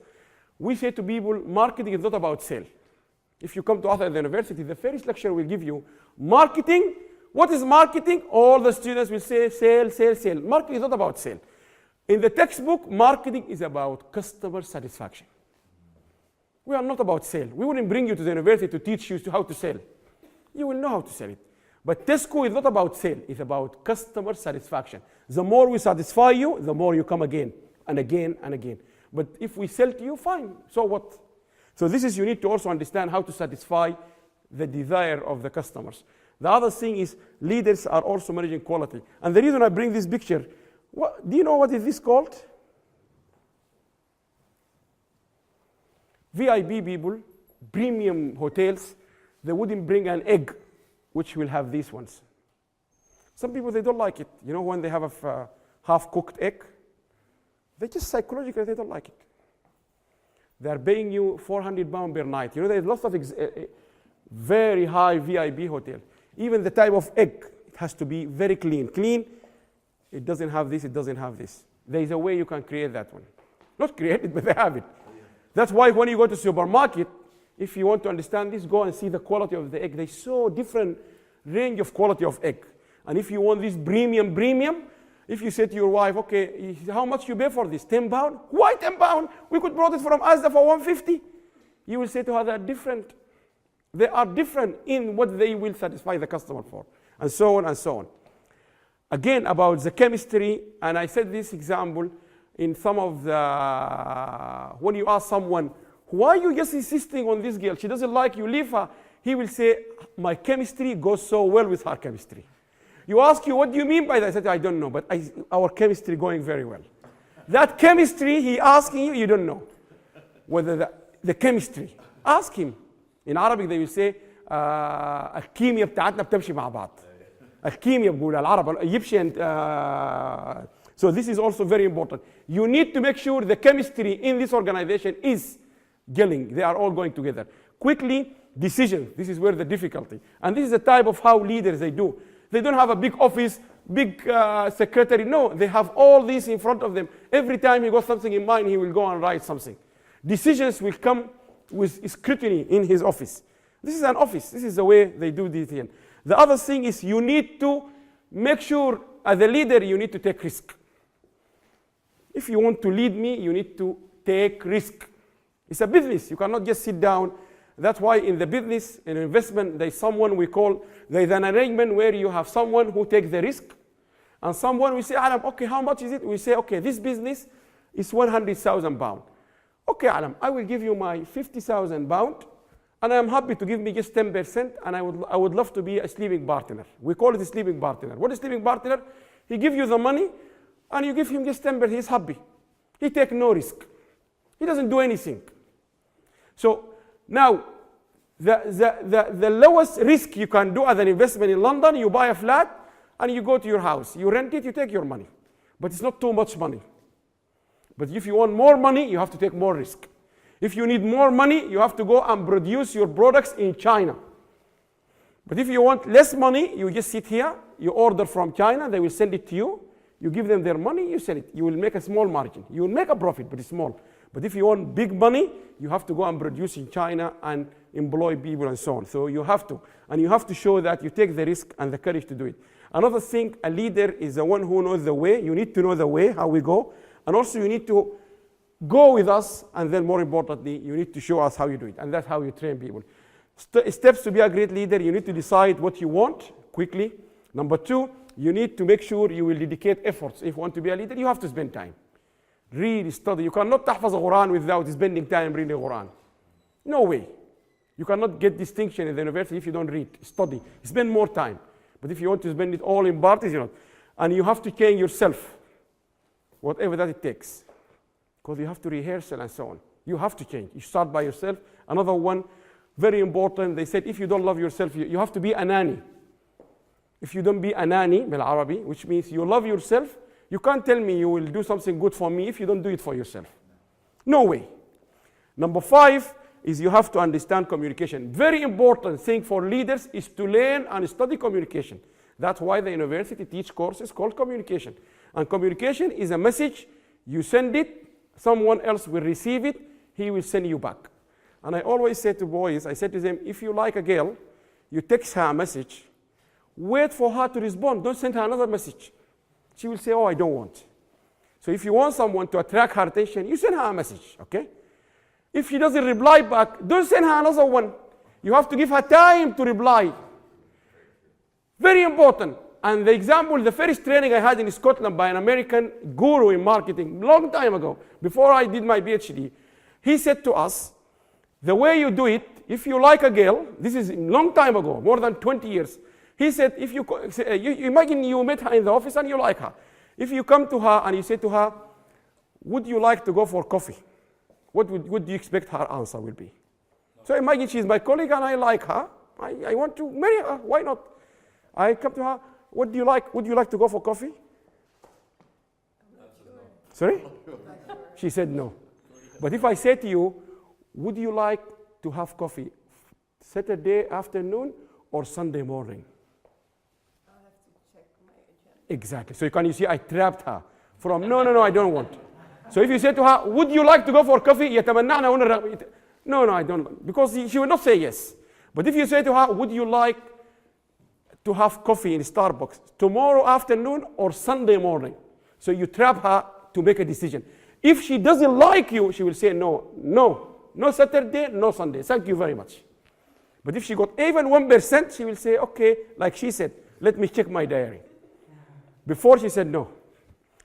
we say to people, marketing is not about sale. If you come to us at the university, the first lecture will give you marketing. What is marketing? All the students will say sale, sale, sale. Marketing is not about sale. In the textbook, marketing is about customer satisfaction. We are not about sale. We wouldn't bring you to the university to teach you how to sell. You will know how to sell it. But Tesco is not about sale. It's about customer satisfaction. The more we satisfy you, the more you come again and again and again. But if we sell to you, fine. So what? So this is, you need to also understand how to satisfy the desire of the customers. The other thing is leaders are also managing quality. And the reason I bring this picture, do you know what is this called? VIP people, premium hotels, they wouldn't bring an egg, which will have these ones. Some people, they don't like it. You know, when they have a half-cooked egg, they just psychologically, they don't like it. They're paying you £400 per night. You know, there's lots of very high VIP hotels. Even the type of egg, it has to be very clean. Clean, it doesn't have this, it doesn't have this. There is a way you can create that one. Not create it, but they have it. That's why when you go to supermarket, if you want to understand this, go and see the quality of the egg. There's so different range of quality of egg. And if you want this premium, if you say to your wife, okay, how much you pay for this? £10? Why £10? We could brought it from Asda for £150. You will say to her, they are different. They are different in what they will satisfy the customer for, and so on and so on. Again, about the chemistry, and I said this example in some of the, when you ask someone, why are you just insisting on this girl? She doesn't like you, leave her. He will say, my chemistry goes so well with her chemistry. You ask you, what do you mean by that? I said, I don't know, but our chemistry going very well. That chemistry he asking you, you don't know. Whether the chemistry. Ask him. In Arabic they will say, الكيمياء بتاعتنا بتمشي مع بعض. الكيمياء بقول العرب Egyptian. So this is also very important. You need to make sure the chemistry in this organization is gelling. They are all going together. Quickly, decisions. This is where the difficulty. And this is the type of how leaders they do. They don't have a big office, big secretary. No, they have all this in front of them. Every time he got something in mind, he will go and write something. Decisions will come with scrutiny in his office. This is an office. This is the way they do this thing. The other thing is you need to make sure, as a leader, you need to take risk. If you want to lead me, you need to take risk. It's a business. You cannot just sit down. That's why in the business, in investment, there's someone we call, there's an arrangement where you have someone who takes the risk, and someone we say, Allam, okay, how much is it? We say, okay, this business is £100,000. Okay, Allam, I will give you my £50,000, and I'm happy to give me just 10%, and I would love to be a sleeping partner. We call it a sleeping partner. What is sleeping partner? He gives you the money, and you give him just 10%. He's happy. He takes no risk. He doesn't do anything. So now, the lowest risk you can do as an investment in London, you buy a flat, and you go to your house. You rent it, you take your money. But it's not too much money. But if you want more money, you have to take more risk. If you need more money, you have to go and produce your products in China. But if you want less money, you just sit here, you order from China, they will send it to you, you give them their money, you sell it. You will make a small margin. You will make a profit, but it's small. But if you want big money, you have to go and produce in China and employ people and so on. So you have to. And you have to show that you take the risk and the courage to do it. Another thing, a leader is the one who knows the way. You need to know the way, how we go. And also you need to go with us. And then more importantly, you need to show us how you do it. And that's how you train people. Steps to be a great leader, you need to decide what you want quickly. Number two, you need to make sure you will dedicate efforts. If you want to be a leader, you have to spend time. Read, study. You cannot تحفظ Quran without spending time reading Quran. No way. You cannot get distinction in the university if you don't read, study. Spend more time. But if you want to spend it all in parties, you know. And you have to change yourself, whatever that it takes. Because you have to rehearse and so on. You have to change. You start by yourself. Another one, very important, they said if you don't love yourself, you have to be anani. If you don't be anani, bil Arabi, which means you love yourself, you can't tell me you will do something good for me if you don't do it for yourself. No way. Number five, is you have to understand communication. Very important thing for leaders is to learn and study communication. That's why the university teach courses called communication. And communication is a message, you send it, someone else will receive it, he will send you back. And I always say to boys, I said to them, if you like a girl, you text her a message, wait for her to respond, don't send her another message. She will say, oh, I don't want. So if you want someone to attract her attention, you send her a message, okay? If she doesn't reply back, don't send her another one. You have to give her time to reply. Very important. And the example, the first training I had in Scotland by an American guru in marketing, long time ago, before I did my PhD, he said to us, the way you do it, if you like a girl, this is a long time ago, more than 20 years, he said, if you imagine you met her in the office and you like her. If you come to her and you say to her, would you like to go for coffee? What do you expect her answer will be? So imagine she's my colleague and I like her. I want to marry her. Why not? I come to her. What do you like? Would you like to go for coffee? Sorry? She said no. But if I say to you, would you like to have coffee Saturday afternoon or Sunday morning? I'll have to check my agenda. Exactly. So you see, I trapped her from no, I don't want. So if you say to her, would you like to go for coffee? No, I don't. Because she will not say yes. But if you say to her, would you like to have coffee in Starbucks tomorrow afternoon or Sunday morning? So you trap her to make a decision. If she doesn't like you, she will say no Saturday, no Sunday. Thank you very much. But if she got even 1%, she will say, okay, like she said, let me check my diary. Before she said no.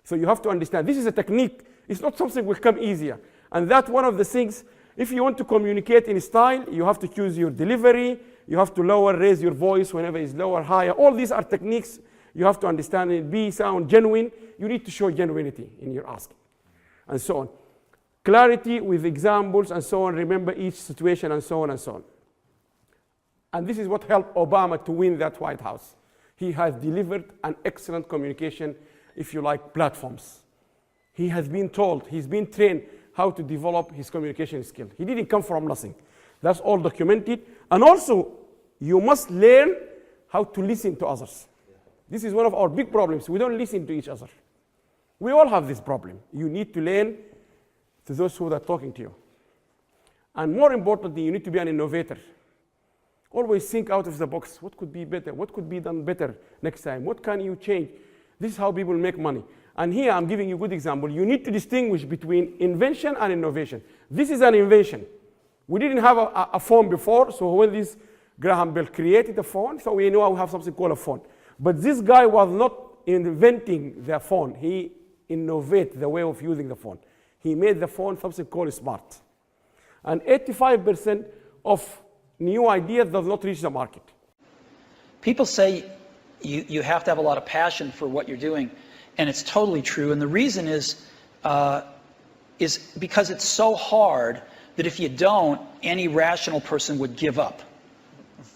So you have to understand, this is a technique. It's not something will come easier. And that's one of the things, if you want to communicate in style, you have to choose your delivery, you have to raise your voice whenever it's lower, higher. All these are techniques you have to understand and sound genuine. You need to show genuinity in your asking, and so on. Clarity with examples and so on, remember each situation and so on and so on. And this is what helped Obama to win that White House. He has delivered an excellent communication, if you like, platforms. He has been told, he's been trained how to develop his communication skill. He didn't come from nothing. That's all documented. And also, you must learn how to listen to others. This is one of our big problems. We don't listen to each other. We all have this problem. You need to learn to those who are talking to you. And more importantly, you need to be an innovator. Always think out of the box. What could be better? What could be done better next time? What can you change? This is how people make money. And here I'm giving you a good example. You need to distinguish between invention and innovation. This is an invention. We didn't have a phone before, so when this Graham Bell created a phone, so we know we have something called a phone. But this guy was not inventing the phone. He innovated the way of using the phone. He made the phone something called smart. And 85% of new ideas does not reach the market. People say you have to have a lot of passion for what you're doing, and it's totally true. And the reason is because it's so hard that if you don't, any rational person would give up.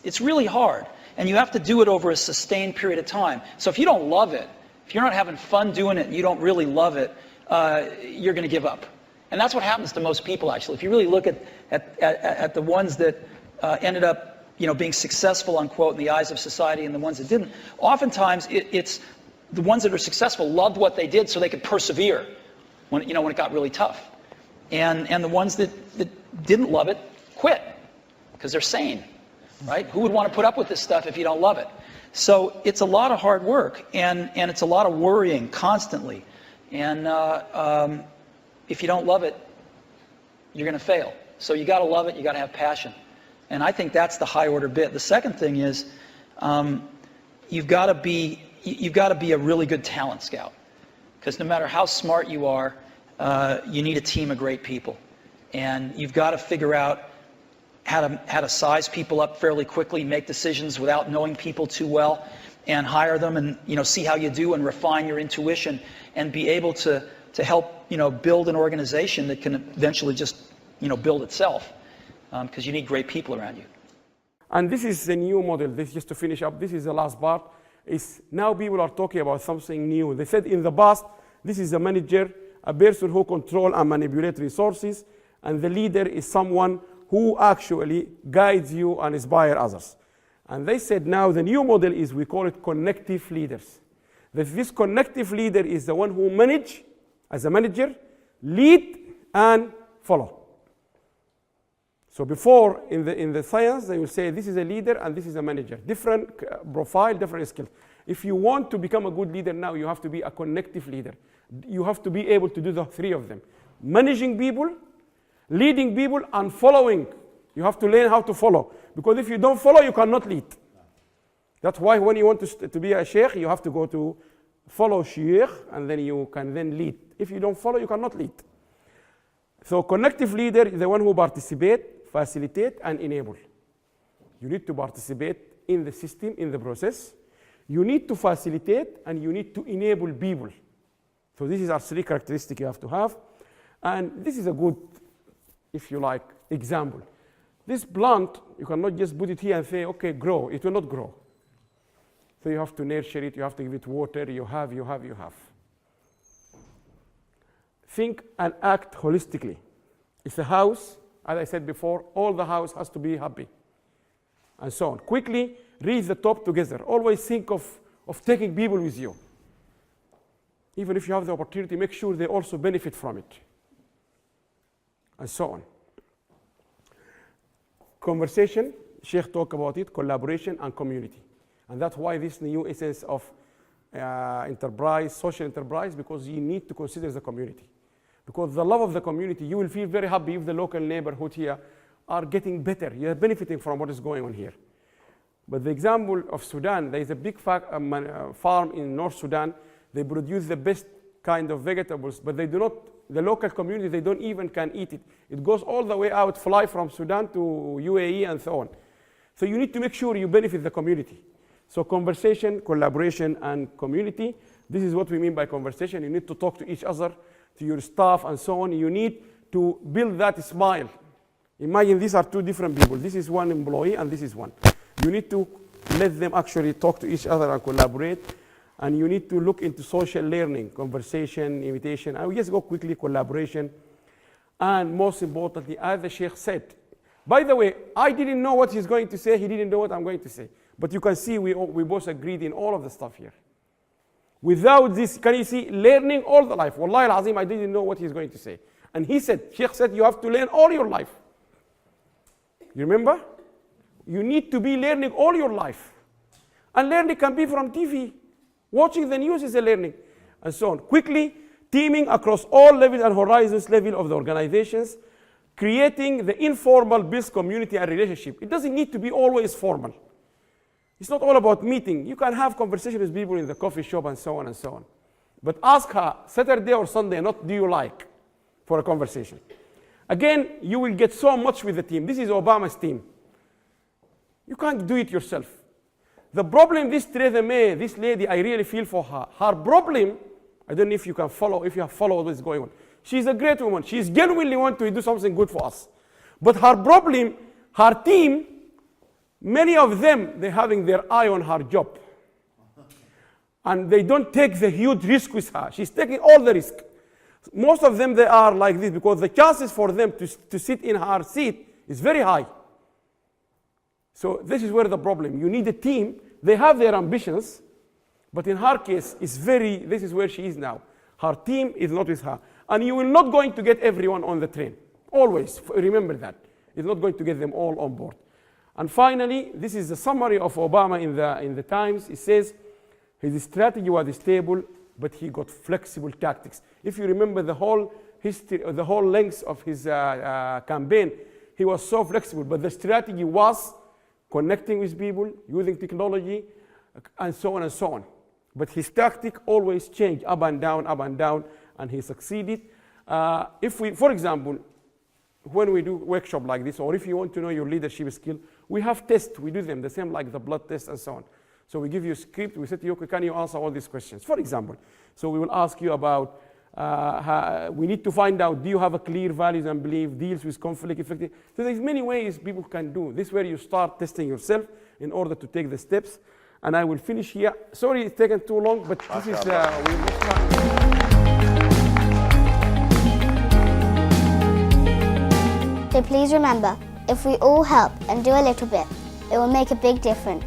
It's really hard, and you have to do it over a sustained period of time. So if you don't love it, if you're not having fun doing it and you don't really love it, you're going to give up. And that's what happens to most people, actually. If you really look at the ones that ended up being successful, unquote, in the eyes of society and the ones that didn't, oftentimes it's the ones that are successful loved what they did so they could persevere when it got really tough. And the ones that didn't love it quit because they're sane, right? Who would want to put up with this stuff if you don't love it? So it's a lot of hard work, and it's a lot of worrying constantly. And if you don't love it, you're going to fail. So you got to love it. You got to have passion. And I think that's the high order bit. The second thing is you've got to be a really good talent scout, because no matter how smart you are, you need a team of great people, and you've got to figure out how to size people up fairly quickly, make decisions without knowing people too well, and hire them, and see how you do and refine your intuition, and be able to help build an organization that can eventually just build itself, because you need great people around you. And this is the new model. This, just to finish up, this is the last part. Is now people are talking about something new. They said in the past, this is a manager, a person who controls and manipulates resources, and the leader is someone who actually guides you and inspire others. And they said now the new model is, we call it connective leaders. This connective leader is the one who manage, as a manager, lead and follow. So before, in the science, they will say this is a leader and this is a manager. Different profile, different skills. If you want to become a good leader now, you have to be a connective leader. You have to be able to do the three of them. Managing people, leading people, and following. You have to learn how to follow. Because if you don't follow, you cannot lead. That's why when you want to be a sheikh, you have to go to follow sheikh, and then you can then lead. If you don't follow, you cannot lead. So connective leader is the one who participate, facilitate, and enable. You need to participate in the system, in the process. You need to facilitate, and you need to enable people. So these are three characteristics you have to have. And this is a good, if you like, example. This plant, you cannot just put it here and say, okay, grow. It will not grow. So you have to nurture it, you have to give it water, you have. Think and act holistically. It's a house, as I said before, all the house has to be happy. And so on. Quickly, reach the top together. Always think of taking people with you. Even if you have the opportunity, make sure they also benefit from it. And so on. Conversation, Sheikh talked about it, collaboration and community. And that's why this new essence of enterprise, social enterprise, because you need to consider the community. Because the love of the community, you will feel very happy if the local neighborhood here are getting better. You're benefiting from what is going on here. But the example of Sudan, there is a big farm in North Sudan. They produce the best kind of vegetables, but they do not, the local community, they don't even can eat it. It goes all the way out, fly from Sudan to UAE and so on. So you need to make sure you benefit the community. So conversation, collaboration, and community. This is what we mean by conversation. You need to talk to each other, to your staff, and so on. You need to build that smile. Imagine these are two different people. This is one employee, and this is one. You need to let them actually talk to each other and collaborate. And you need to look into social learning, conversation, imitation. I will just go quickly, collaboration. And most importantly, as the Sheikh said, by the way, I didn't know what he's going to say. He didn't know what I'm going to say. But you can see we both agreed in all of the stuff here. Without this, can you see, learning all the life. Wallahi al-Azim, I didn't know what he's going to say. And he said, Sheikh said, you have to learn all your life. You remember? You need to be learning all your life. And learning can be from TV. Watching the news is a learning. And so on. Quickly, teaming across all levels and horizons level of the organizations, creating the informal builds community and relationship. It doesn't need to be always formal. It's not all about meeting. You can have conversations with people in the coffee shop and so on and so on. But ask her Saturday or Sunday, not do you like, for a conversation. Again, you will get so much with the team. This is Obama's team. You can't do it yourself. The problem, this Theresa May, this lady, I really feel for her. Her problem, I don't know if you can follow, if you have followed what's going on. She's a great woman. She's genuinely want to do something good for us. But her problem, her team, many of them, they're having their eye on her job. And they don't take the huge risk with her. She's taking all the risk. Most of them, they are like this because the chances for them to sit in her seat is very high. So this is where the problem. You need a team. They have their ambitions. But in her case, this is where she is now. Her team is not with her. And you will not going to get everyone on the train. Always, remember that. It's not going to get them all on board. And finally, this is the summary of Obama in the Times. It says, his strategy was stable, but he got flexible tactics. If you remember the whole history, the whole length of his campaign, he was so flexible. But the strategy was connecting with people, using technology, and so on and so on. But his tactic always changed up and down, and he succeeded. For example, when we do workshop like this, or if you want to know your leadership skill, we have tests. We do them the same like the blood test and so on. So we give you a script. We say to you, okay, can you answer all these questions? For example, so we will ask you about, we need to find out, do you have a clear values and belief, deals with conflict effectively? So there's many ways people can do. This is where you start testing yourself in order to take the steps. And I will finish here. Sorry it's taken too long, but this is, we will start. So please remember, If we all help and do a little bit, it will make a big difference.